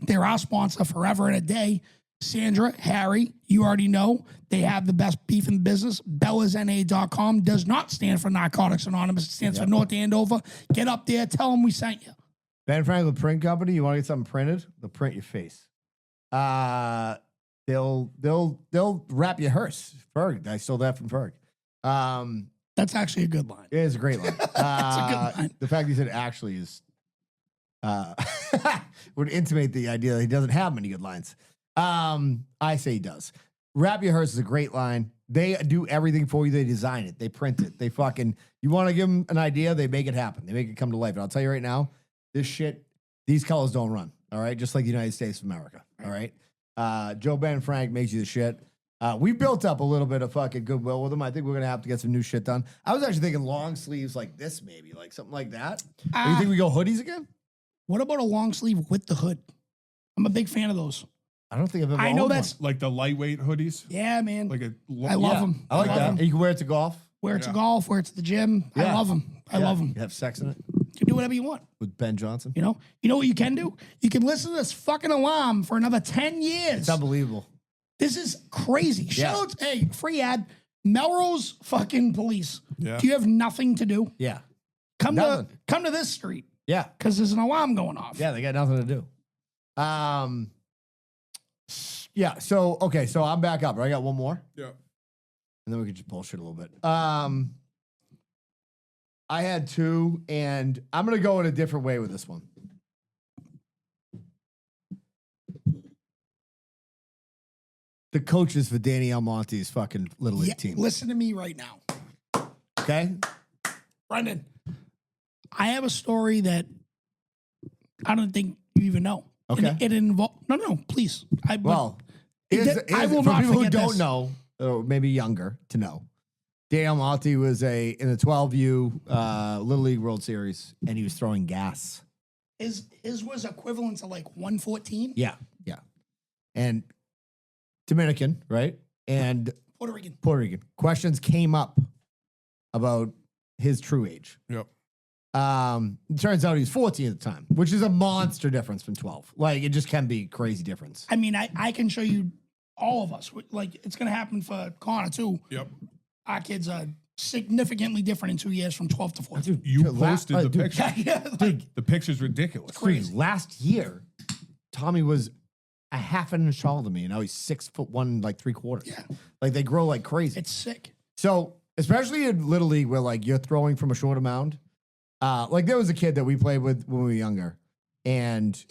They're our sponsor forever and a day. Sandra, Harry, you already know they have the best beef in the business. BellasNA.com does not stand for Narcotics Anonymous. It stands for North Andover. Get up there. Tell them we sent you. Ben Franklin Print Company. You want to get something printed? They'll print your face. They'll wrap your hearse. Ferg. I stole that from Ferg. That's actually a good line. It is a great line. a good line. The fact he said actually is would intimate the idea that he doesn't have many good lines. I say he does. Wrap your hearse is a great line. They do everything for you. They design it. They print it. They fucking, you want to give them an idea, they make it happen. They make it come to life. And I'll tell you right now, this shit, these colors don't run. All right. Just like the United States of America. All right. Joe Ben Frank makes you the shit. We built up a little bit of fucking goodwill with them. I think we're going to have to get some new shit done. I was actually thinking long sleeves like this, maybe like something like that. You think we go hoodies again? What about a long sleeve with the hood? I'm a big fan of those. I don't think I've ever I know owned that's, Like the lightweight hoodies. yeah, man. Like a I love one. them. I like that. And you can wear it to golf. Wear it to Yeah. golf, wear it to the gym. I Yeah. love them. I Yeah. love them. You have sex in it You can do whatever you want. with Ben Johnson. You know what you can do? You can listen to this fucking alarm for another 10 years. It's unbelievable. This is crazy. Yeah. Shout out, hey, free ad. Melrose fucking police. Yeah. Do you have nothing to do? Yeah. Come Nothing. to this street Yeah. because there's an alarm going off. Yeah. They got nothing to do. Yeah. So, okay. So I'm back up. Right? I got one more. Yeah. And then we could just bullshit a little bit. I had two, and I'm going to go in a different way with this one. The coaches for Danny Almonte's fucking Little League Yeah, team. listen to me right now. Okay? Brendan, I have a story that I don't think you even know. Okay. And it involves, no, please. Well, I will for not people who forget don't this. know, or maybe younger to know, Danny Almonte was in the 12U Little League World Series, and he was throwing gas. His was equivalent to like 114. Yeah, yeah. And Dominican, right? And Puerto Rican. Puerto Rican. Questions came up about his true age. Yep. It turns out he was 14 at the time, which is a monster difference from 12. Like, it just can be crazy difference. I mean, I can show you all of us. Like, it's going to happen for Connor, too. Yep. Our kids are significantly different in 2 years from 12 to 14. You Dude, posted the dude, picture. Yeah, like, The picture's ridiculous. Dude, last year, Tommy was a half an inch taller than me, and now he's 6'1", like 3/4. Yeah. Like, they grow like crazy. it's sick. So, especially in Little League, where like you're throwing from a shorter mound. Like there was a kid that we played with when we were younger, and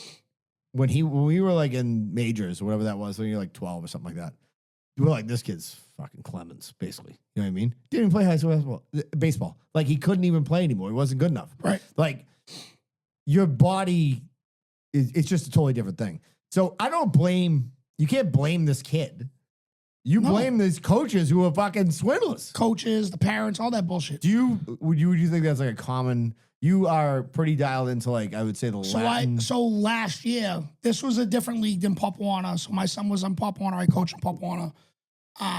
when we were like in majors or whatever that was, when you're like 12 or something like that, we were like, this kid's fucking Clemens, basically. You know what I mean? Didn't even play high school baseball. Like he couldn't even play anymore. He wasn't good enough. Right. Like your body it's just a totally different thing. So I don't blame. You can't blame this kid. You No. blame these coaches who are fucking swindlers. Coaches, the parents, all that bullshit. Would you think that's like a common? You are pretty dialed into like I would say the Latin. So last year, this was a different league than Pop Warner. So my son was on Pop Warner. I coached in Pop Warner.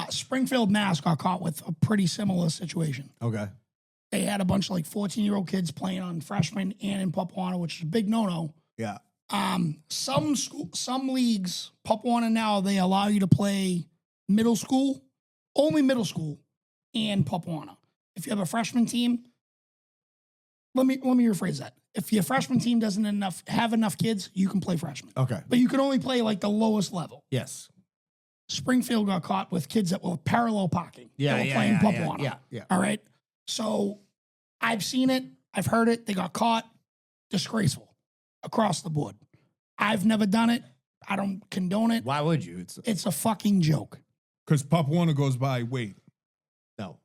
Springfield, Mass got caught with a pretty similar situation. Okay. They had a bunch of like 14-year-old kids playing on freshmen and in Pop Warner, which is a big no-no. Yeah. Some leagues, Pop Warner now, they allow you to play middle school, only middle school, and Pop Warner. If you have a freshman team, let me rephrase that. If your freshman team doesn't have enough kids, you can play freshman. Okay. But you can only play like the lowest level. Yes. Springfield got caught with kids that were parallel parking. Yeah. They were Yeah. playing Yeah. Pop Yeah. Warner. Yeah. All right. So I've seen it. I've heard it. They got caught. Disgraceful across the board. I've never done it. I don't condone it. Why would you? It's a fucking joke. Because Pop Warner goes by weight. No.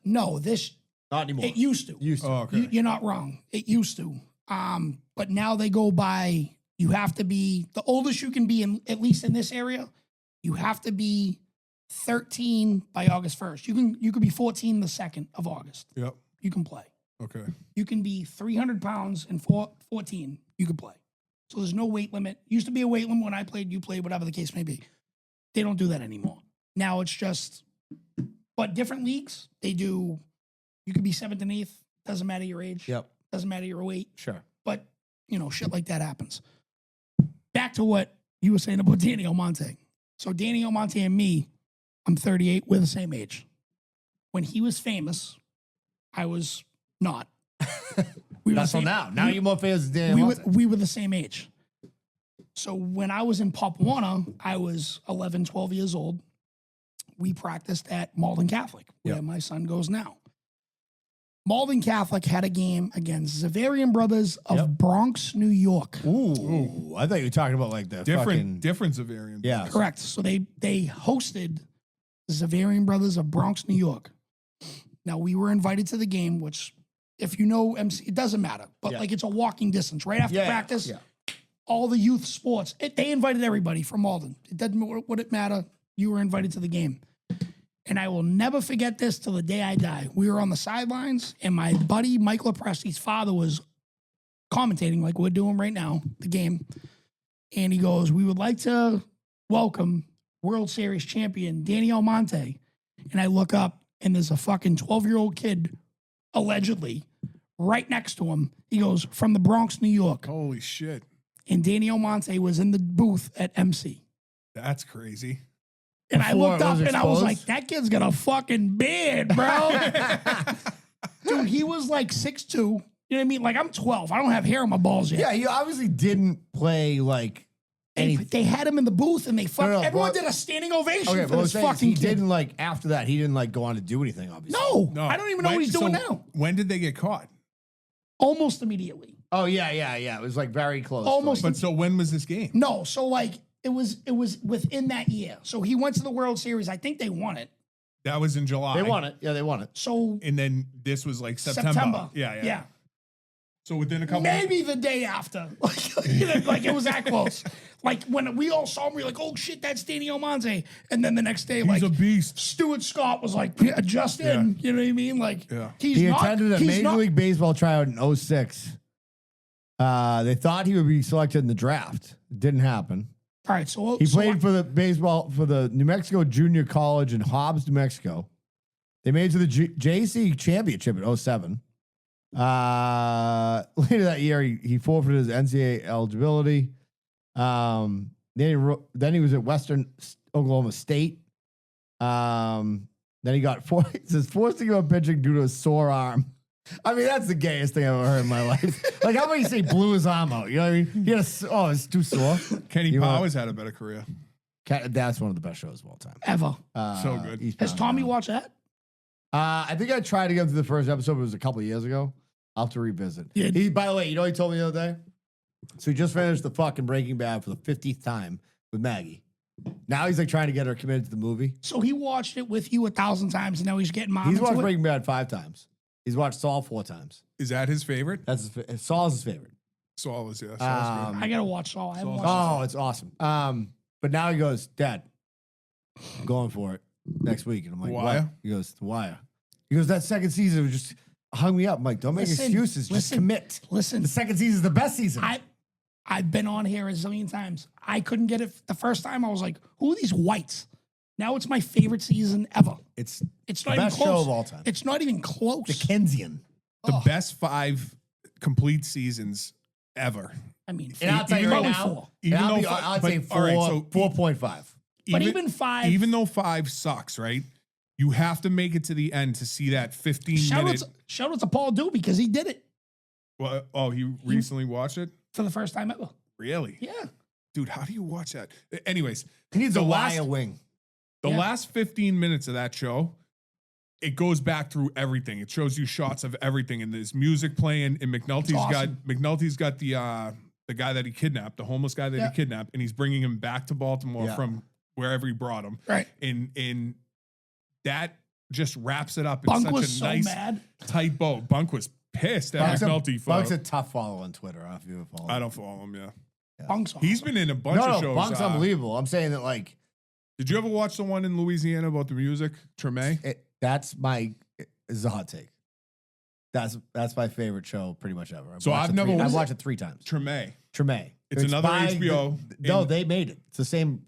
No, this, Not anymore. it used to. Used to. Oh, okay. You're not wrong. It used to. But now they go by, you have to be, the oldest you can be, in at least in this area, you have to be 13 by August 1st. You could be 14 the 2nd of August. Yep. You can play. Okay. You can be 300 pounds and 14. You could play. So there's no weight limit. Used to be a weight limit when I played, you played, whatever the case may be. They don't do that anymore. Now it's just, but different leagues, they do, you could be 7th and 8th. Doesn't matter your age. Yep. Doesn't matter your weight. Sure. But, shit like that happens. Back to what you were saying about Danny Almonte. So Danny Almonte and me, I'm 38, we're the same age. When he was famous, I was not. We were That's the till same- now. Now you're more famous than we Dan. were, we were the same age. So when I was in Pop Warner, I was 11, 12 years old. We practiced at Malden Catholic, where Yep. my son goes now. Malden Catholic had a game against Zavarian Brothers of Yep. Bronx, New York. Ooh. I thought you were talking about like the fucking. Different Zavarian. Yeah. Correct. So they hosted Zavarian Brothers of Bronx, New York. Now we were invited to the game, which if you know MC, it doesn't matter, but Yeah. like it's a walking distance. Right after Yeah, practice, yeah. all the youth sports, they invited everybody from Malden. It doesn't what it matter. You were invited to the game. And I will never forget this till the day I die. We were on the sidelines, and my buddy Mike Lepresti's father was commentating like we're doing right now, the game. And he goes, "We would like to welcome World Series champion Danny Almonte." And I look up, and there's a fucking 12-year-old kid, allegedly, right next to him. He goes, "From the Bronx, New York." Holy shit. And Danny Almonte was in the booth at MC. That's crazy. And I Before looked it up was and I was exposed? like, that kid's got a fucking beard, bro. Dude, he was like 6'2". You know what I mean? Like, I'm 12. I don't have hair on my balls yet. Yeah, you obviously didn't play like anything. They had him in the booth and they fucking, No, everyone but- did a standing ovation Okay, for but this I'm saying fucking he kid. didn't like after that. He didn't like go on to do anything. Obviously. No, I don't even know what he's doing now. When did they get caught? Almost immediately. Oh yeah. It was like very close. Almost. But so when was this game? No, so like, it was within that year. So he went to the World Series. I think they won it. That was in July. They won it. Yeah, they won it. So And then this was like September. Yeah. So within a couple Maybe the day after. Like it was that close. Like when we all saw him, we were like, "Oh shit, that's Danny Almonte." And then the next day, He's like a beast. Stuart Scott was like, "Yeah, just in." You know what I mean? Like Yeah. he's He not. attended a he's Major not- League Baseball tryout in 06. They thought he would be selected in the draft. Didn't happen. All right, so He so played for the New Mexico Junior College in Hobbs, New Mexico. They made it to the JC Championship in 07. Later that year, he forfeited his NCAA eligibility. Then he was at Western Oklahoma State. Then he got it says forced to give up pitching due to a sore arm. I mean, that's the gayest thing I've ever heard in my life. Like, how about you say blew his arm out? You know what I mean? He had it's too sore. Kenny You Powers had a better career. That's one of the best shows of all time. ever. So good. Eastbound Has Tommy Bound. watched that? I think I tried to get through the first episode, but it was a couple of years ago. I'll have to revisit. Yeah. He, by the way, you know what he told me the other day? So he just finished the fucking Breaking Bad for the 50th time with Maggie. Now he's like trying to get her committed to the movie. So he watched it with you 1,000 times, and now he's getting mom He's into watched it? Breaking Bad 5 times. He's watched Saul 4 times. Is that his favorite? That's Saul's his favorite. Saul is, yeah. Saul's Um, good. I gotta watch Saul. I haven't Saul. watched Oh, it's awesome. But now he goes, Dad, I'm going for it next week. And I'm like, Wire? what? He goes, The Wire. He goes, that second season was just hung me up. I'm like, don't make excuses. Just commit. Listen. The second season is the best season. I've been on here a zillion times. I couldn't get it the first time. I was like, who are these whites? Now it's my favorite season ever. It's It's the not even best close. show of all time. It's not even close. Dickensian. The best 5 complete seasons ever. I mean, And I'll tell you right probably now, 4. Even and though I'd but- say all right, so 4.5. But even 5. Even though 5 sucks, right? You have to make it to the end to see that 15 minute. Shout out to Paul Dew because he did it Well, oh, he recently watched it? for the first time ever. Really? Yeah. Dude, how do you watch that? Anyways, He needs the a last- Wire wing. the Yeah. last 15 minutes of that show, it goes back through everything. It shows you shots of everything, and there's music playing. And awesome. McNulty's got the guy that he kidnapped, the homeless guy that Yeah. he kidnapped, and he's bringing him back to Baltimore Yeah. from wherever he brought him. Right. And that just wraps it up in Bunk such was a so nice mad. tight bow. Bunk was pissed at Bunk's McNulty for. Bunk's a tough follow on Twitter. I don't know if you follow. I don't follow him. Yeah, Bunk's awesome. he's been in a bunch No, of shows. Bunk's unbelievable. I'm saying that like Did you ever watch the one in Louisiana about the music, Treme? is a hot take. That's my favorite show pretty much ever. So I've never- I've watched it 3 times. Treme. Treme. It's another by HBO. No, and- they made it. It's the same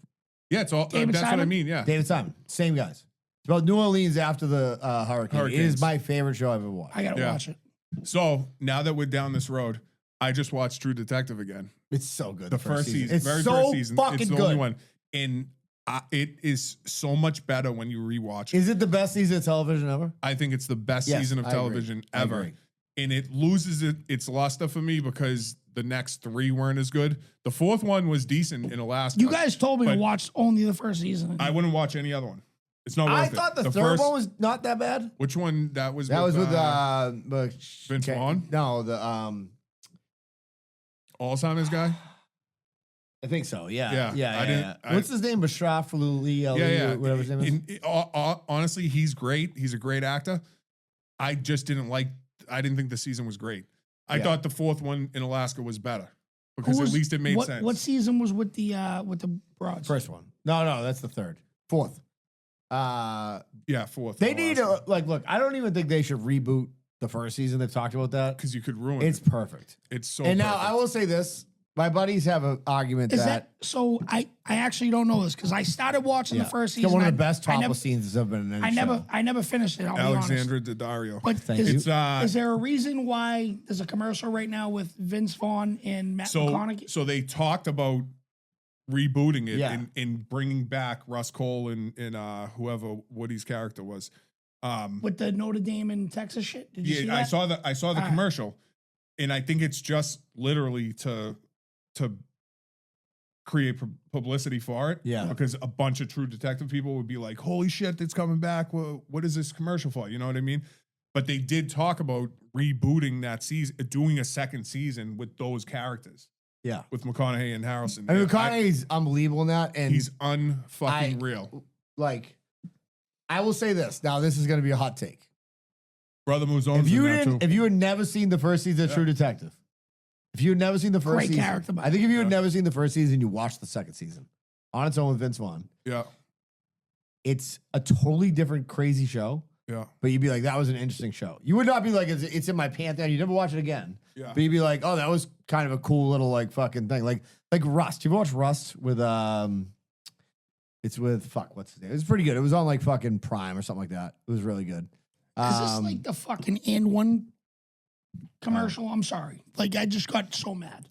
Yeah, it's all. David That's what I Simon? mean. Yeah. David Simon. Same guys. It's about New Orleans after the hurricane. It Hurricanes. is my favorite show I've ever watched. I gotta Yeah. watch it. So now that we're down this road, I just watched True Detective again. It's so good. The first season, It's very so first season. fucking It's the good. only one, and it is so much better when you rewatch it. Is it the best season of television ever? I think it's the best Yes, season of I agree. television I ever, agree. and it loses its luster for me because the next 3 weren't as good. The 4th one was decent in Alaska. You guys told me to But- watch only the first season. I wouldn't watch any other one. It's not worth I it. thought the third first- one was not that bad. Which one? That was That was with Vince Vaughn? No, the Alzheimer's guy. I think so. Yeah, Yeah, yeah. I didn't- What's his name? Bashraf Ali, Yeah. whatever his name is. Honestly, he's great. He's a great actor. I just didn't like. I didn't think the season was great. I Yeah. thought the 4th one in Alaska was better because Who at was- least it made what, sense. What season was with the broads? First one. No, that's the third. 4th. Yeah, 4th. They need to look. I don't even think they should reboot the first season. They've talked about that. because you could ruin It's it. perfect. It's so. And now perfect. I will say this: my buddies have an argument Is that that so? I actually don't know this because I started watching the first it's got season. one of the I- best I topless never, scenes that's ever been in any show. I never finished it. I'll be honest. Alexandra Daddario. But Thank is, you. It's is there a reason why there's a commercial right now with Vince Vaughn and Matt McConaughey? So they talked about rebooting it Yeah. and bringing back Russ Cole and whoever Woody's character was. With the Notre Dame and Texas shit? Did you see Yeah, that? I saw the Ah. commercial, and I think it's just literally to create publicity for it. Yeah. because a bunch of True Detective people would be like, "Holy shit, it's coming back! Well, what is this commercial for?" You know what I mean? But they did talk about rebooting that season, doing a second season with those characters, Yeah. with McConaughey and Harrelson. I mean, Yeah, McConaughey's unbelievable in that, and he's unfucking I- real. like, I will say this. Now, this is going to be a hot take. Brother Muzone's If you in that didn't, too. if you had never seen the first season of True Detective, if you had never seen the first Great season, character, by I think if you had Yeah. never seen the first season, you watched the second season on its own with Vince Vaughn. Yeah, It's a totally different, crazy show. yeah, But you'd be like, that was an interesting show. You would not be like, it's in my pantheon. You never watch it again. yeah. But you'd be like, oh, that was kind of a cool little like fucking thing. Like Rust. You ever watch Rust with it's with what's his name? It was pretty good. It was on like fucking Prime or something like that. It was really good. Is this like the fucking and one commercial? I'm sorry. Like I just got so mad.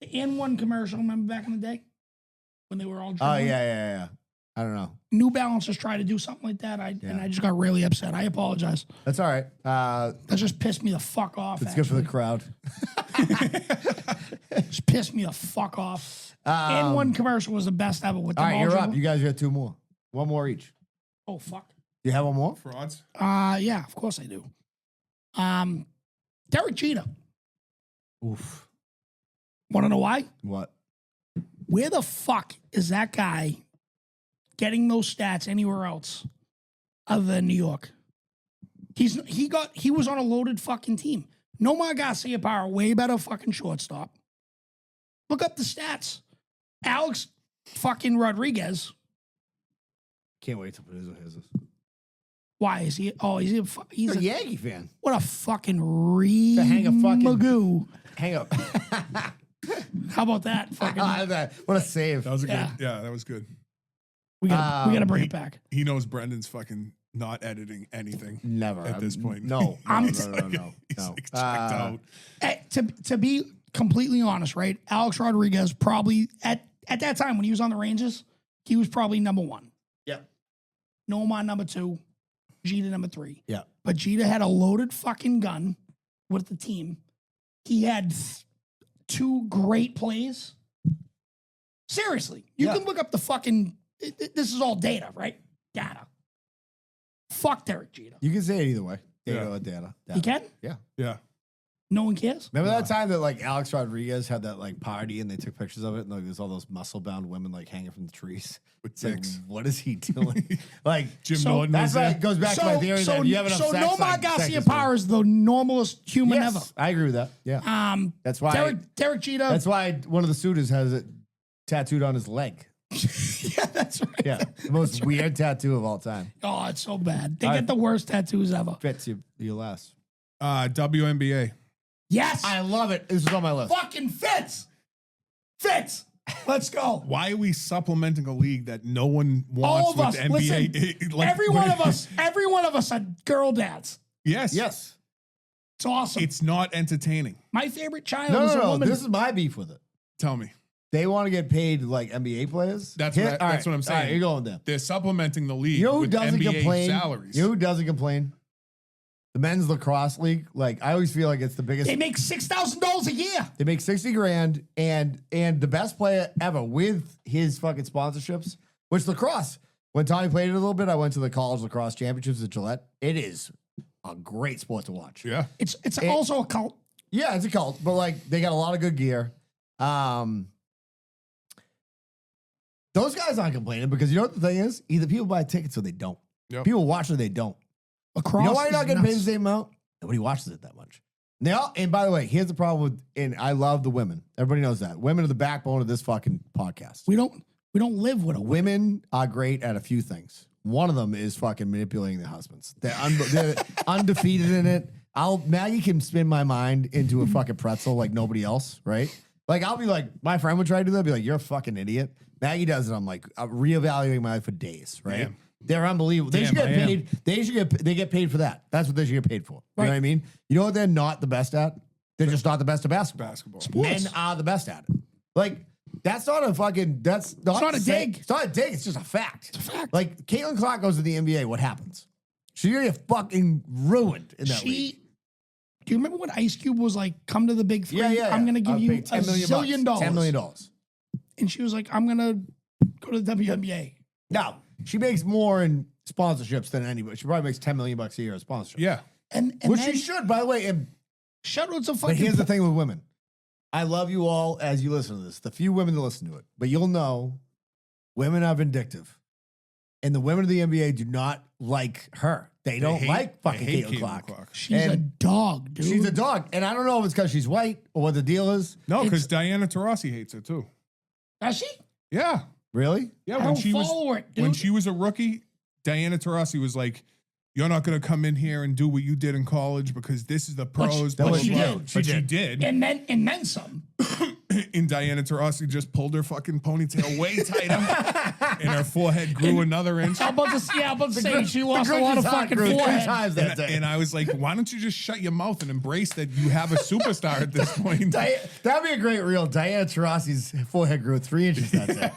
The and one commercial, remember back in the day? When they were all Oh drilling? yeah. I don't know. New Balance just tried to do something like that. And I just got really upset. I apologize. That's all right. That just pissed me the fuck off. It's good for the crowd. Just pissed me the fuck off. And one commercial was the best ever with the All right, you're ball up. dribbling. You guys got 2 more. 1 more each. Oh fuck. Do you have 1 more? Frauds. Yeah, of course I do. Derek Jeter. Oof. Want to know why? What? Where the fuck is that guy getting those stats anywhere else other than New York? He was on a loaded fucking team. Nomar Garcia Power, way better fucking shortstop. Look up the stats. Alex fucking Rodriguez Can't wait till Producer hears this. Why is he? Oh, he's He's a Yankee fan. what a fucking hang a fucking- magoo. Hang up. How about that? Fucking, What a save. That was a Yeah. good. Yeah, that was good. we gotta bring it back. He knows Brendan's fucking not editing anything. Never. At this point. No. I'm- No. He's like checked out. To be completely honest, right? Alex Rodriguez probably at that time when he was on the Rangers, he was probably number one. Yep. Nomar number two, Jeter number three. Yeah. But Jeter had a loaded fucking gun with the team. He had two great plays. Seriously, you can look up the fucking. This is all data, right? Data. Fuck Derek Jeter. You can say it either way. Yeah. Data or data. You can? Yeah. No one cares? Remember that time that like Alex Rodriguez had that like party and they took pictures of it and like there's all those muscle bound women like hanging from the trees. With It's like, dicks. what is he doing? Like Jim So Norton that's was why there. it goes back to my theory that if you have enough so sex, Nomar like, sex Garcia is Parra is the normalest human ever. yes, I agree with that. Yeah. That's why Derek Jeter. that's why one of the suitors has it tattooed on his leg. yeah, that's right. Yeah. The most weird tattoo of all time. Oh, it's so bad. They All get right. the worst tattoos ever. Fits you last. WNBA. Yes. I love it. This is on my list. Fucking Fitz. Fitz. Let's go. Why are we supplementing a league that no one All wants of with us. the NBA? Listen, every one of us are girl dads. Yes. Yes. It's awesome. It's not entertaining. My favorite child No, is a no, no. woman. This is my beef with it. Tell me. They want to get paid like NBA players. That's what All that's what I'm saying. All right, you're going there. They're supplementing the league You know who with doesn't NBA complain? salaries. You know who doesn't complain? The men's lacrosse league. Like I always feel like it's the biggest. They make $6,000 a year. They make 60 grand, and the best player ever with his fucking sponsorships, which lacrosse. When Tommy played it a little bit, I went to the college lacrosse championships at Gillette. It is a great sport to watch. yeah. It's also a cult. Yeah, it's a cult, but like they got a lot of good gear. Those guys aren't complaining because you know what the thing is? Either people buy tickets or they don't. Yep. People watch or they don't. Lacrosse. You know why you're not is getting paid the nuts. same amount? Nobody watches it that much. And by the way, here's the problem with, and I love the women. Everybody knows that. Women are the backbone of this fucking podcast. We don't live with a woman. Women are great at a few things. One of them is fucking manipulating their husbands. They're undefeated in it. Maggie can spin my mind into a fucking pretzel like nobody else, right? Like I'll be like, my friend would try to do that. I'd be like, you're a fucking idiot. Maggie does it. I'm like, I'm reevaluating my life for days, right? Damn. They're unbelievable. They Damn, should get I am. paid. They get paid for that. That's what they should get paid for. You know what I mean? You know what they're not the best at? They're just not the best at basketball. Men are the best at it. Like that's not a fucking. That's not, It's not a dig. It's not a dig. It's just a fact. It's a fact. Like Caitlin Clark goes to the NBA. What happens? She's gonna get fucking ruined in that league. Do you remember when Ice Cube was like, "Come to the big three. Yeah. I'm gonna give I'll you pay $10 million. $10 million. And she was like, "I'm gonna go to the WNBA." Now she makes more in sponsorships than anybody. She probably makes $10 million a year in sponsorships. Yeah. And Which then she should, by the way. And shout out to but fucking. here's the thing with women. I love you all as you listen to this. The few women that listen to it, but you'll know women are vindictive, and the women of the NBA do not like her. They don't like fucking Caitlin Clark. She's a And dog, dude. She's a dog, and I don't know if it's because she's white or what the deal is. No, because Diana Taurasi hates her too. Does she? Yeah. Really? Yeah. I When don't she was follow it, dude. when she was a rookie, Diana Taurasi was like, "You're not going to come in here and do what you did in college because this is the pros." That's what blah, she blah, did. blah." She But she did. did. and then some. And Diana Taurasi just pulled her fucking ponytail way tighter, and her forehead grew another inch. I'm about to say she lost a lot of fucking forehead. times that day. And I was like, why don't you just shut your mouth and embrace that you have a superstar at this point? That'd be a great reel. Diana Taurasi's forehead grew 3 inches that day.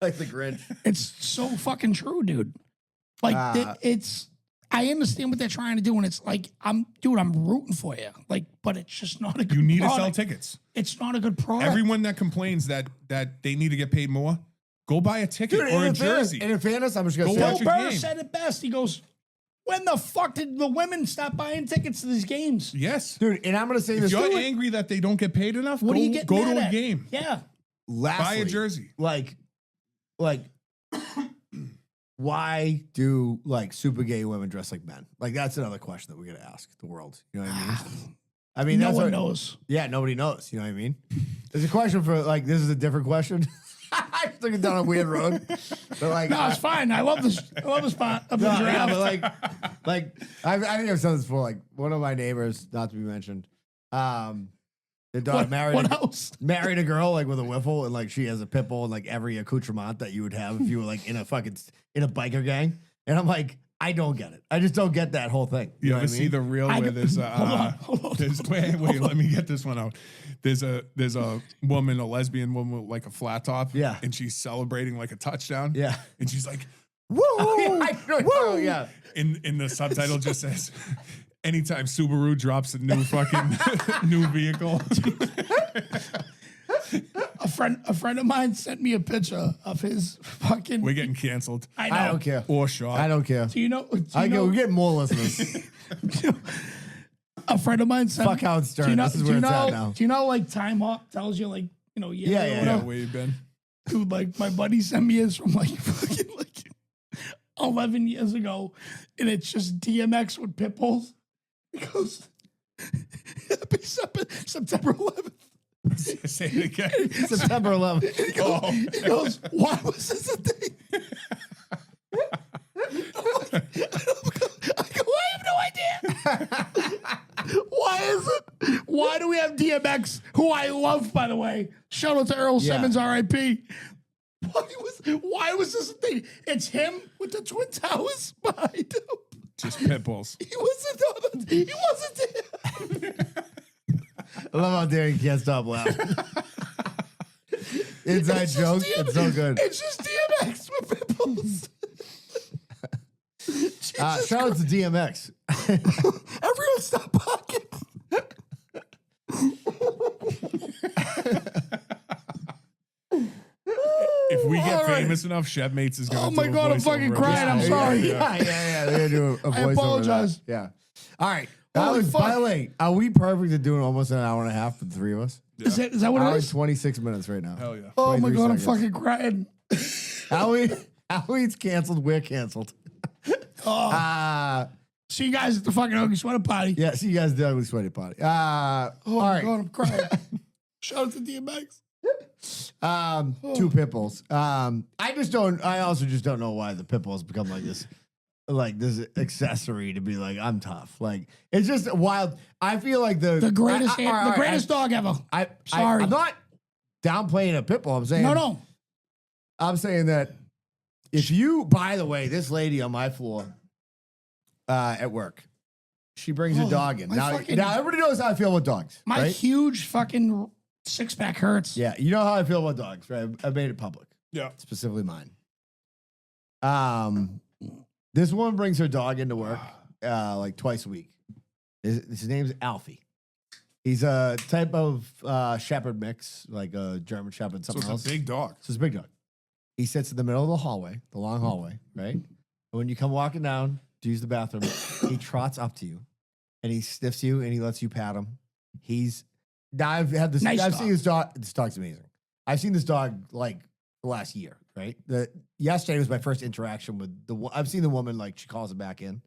Like the Grinch. It's so fucking true, dude. Like it's. I understand what they're trying to do, and it's like I'm rooting for you. Like, but it's just not a good. You need to sell product. tickets. It's not a good product. Everyone that complains that they need to get paid more, go buy a ticket Dude, or a in fairness- jersey. And in fairness, I'm just going to Go say. watch Bill a Burr game. said it best. He goes, "When the fuck did the women stop buying tickets to these games? Yes. Dude, and I'm going to say If this. you're too. angry that they don't get paid enough, What go, are you getting go mad to a at? game. Yeah, Lastly, Buy a jersey. Like, why do like super gay women dress like men? Like, that's another question that we got to ask the world. You know what I mean? I mean, no that's one what, knows. Yeah, nobody knows. You know what I mean? There's a question for like this is a different question. I took it down a weird road, but like No, it's fine. I love this. I love this part of the no, yeah, draft. but like I think I've said this before. Like one of my neighbors, not to be mentioned, the dog married a girl like with a wiffle, and like she has a pit bull and like every accoutrement that you would have if you were like in a biker gang. And I'm like, I don't get it. I just don't get that whole thing. You know ever what I see mean? the reel where there's wait, let me get this one out. There's a woman, a lesbian woman with like a flat top. Yeah. And she's celebrating like a touchdown. Yeah. And she's like, Woo! Woo! Yeah. in the subtitle just says, anytime Subaru drops a new fucking new vehicle. A friend of mine sent me a picture of his fucking. We're getting canceled. I know. I don't care. Or shot. I don't care. Do you know? We're getting more listeners. A friend of mine sent. Fuck Howard Stern. Do you know, This is do where you it's know, at now. Do you know like Time Hop tells you like Yeah, Yeah, where you been? Dude, like my buddy sent me his from like fucking like 11 years ago, and it's just DMX with pit bulls. He goes, September 11th. Say it again. September 11th. He goes, why was this a thing? I go, I have no idea. Why is it? Why do we have DMX, who I love, by the way? Shout out to Earl Simmons, R.I.P. Why was this a thing? It's him with the Twin Towers behind him. Just pit bulls. He wasn't there. I love how Derek can't stop laughing. Inside joke. It's so good. It's just DMX with pit bulls. Shout out to DMX. Everyone stop talking. If we get All right. famous enough, Chefmates is going to Oh my God, I'm fucking crying. I'm sorry. Yeah. They're gonna do a voice over apologize. that. Yeah. All right. That Holy was, fuck. by the way, are we perfect at doing almost an hour and a half for the three of us? Is that what Hour it and is? 26 minutes right now. Hell yeah. Oh my 23 God, I'm seconds. fucking crying. Howie's canceled. We're canceled. See you guys at the fucking Ugly Sweater Party. Yeah, see you guys at the Ugly Sweaty Party. Oh All my right. God, I'm crying. Shout out to DMX. Two pit bulls. I also just don't know why the pit bulls become like this accessory to be like, I'm tough. Like, it's just wild. I feel like the greatest dog ever. Sorry. I'm not downplaying a pit bull. I'm saying, No. I'm saying that if you, by the way, this lady on my floor at work, she brings a dog in. Now everybody knows how I feel with dogs. My right? huge fucking six-pack hurts. Yeah, you know how I feel about dogs, right? I've made it public. Yeah. Specifically mine. This woman brings her dog into work like twice a week. His name's Alfie. He's a type of shepherd mix, like a German shepherd, So something else. it's a big dog. So it's a big dog. He sits in the middle of the hallway, the long hallway, right? And when you come walking down to use the bathroom, he trots up to you and he sniffs you and he lets you pat him. I've seen this dog. This dog's amazing. I've seen this dog like the last year, right? Yesterday was my first interaction with I've seen the woman, like she calls him back in.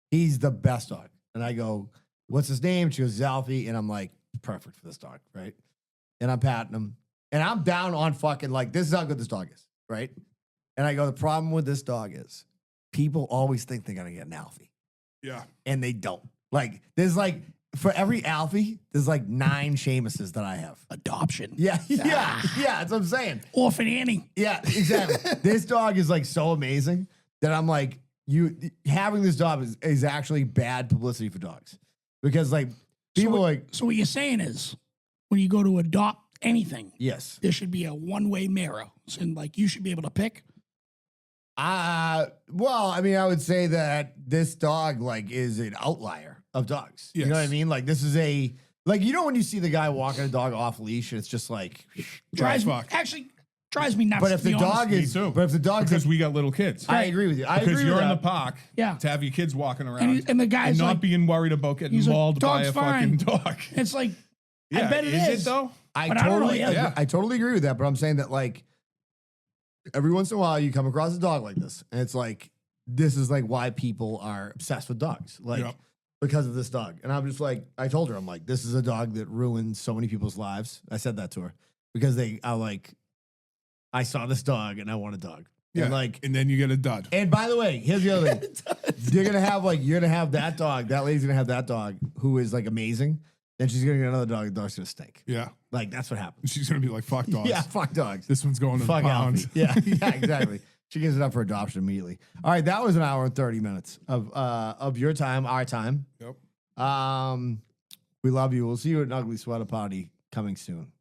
He's the best dog. And I go, what's his name? She goes, Zalfie. And I'm like, perfect for this dog, right? And I'm patting him. And I'm down on fucking like, this is how good this dog is, right? And I go, the problem with this dog is people always think they're going to get an Alfie. Yeah. And they don't. Like, there's like, for every Alfie, there's like 9 Seamuses that I have. Adoption. Yeah, that's what I'm saying. Orphan Annie. Yeah, exactly. This dog is like so amazing that I'm like, having this dog is actually bad publicity for dogs. Because like, people So what you're saying is, when you go to adopt anything, yes. there should be a one-way mirror. So like, you should be able to pick. Well, I mean, I would say that this dog like is an outlier of dogs. Yes. You know what I mean? Like this is when you see the guy walking a dog off leash, and it's just like Drives me nuts. But if to be the dog honest. is, Me too. but if the dog's, Because we got little kids. I agree with you. I Because agree you're with in the that. park Yeah. to have your kids walking around and the guy's not like, being worried about getting he's like, mauled by "Dog's a fine." fucking dog. it's like, Yeah, I bet it is is. it though? I But I don't know, totally, yeah. I totally agree with that. But I'm saying that like every once in a while you come across a dog like this, and it's like this is like why people are obsessed with dogs. Like Yep. because of this dog. And I'm just like, I told her, I'm like, this is a dog that ruined so many people's lives. I said that to her because I saw this dog and I want a dog. Yeah. And then you get a dud. And by the way, here's the other thing. You're gonna have that dog. That lady's gonna have that dog who is like amazing. Then she's gonna get another dog. The dog's gonna stink. Yeah. Like that's what happens. She's going to be like, fuck dogs. Yeah, fuck dogs. This one's going to the Fuck pound. Alfie. Yeah, exactly. She gives it up for adoption immediately. All right, that was an hour and 30 minutes of your time, our time. Yep. We love you. We'll see you at an Ugly Sweater Party coming soon.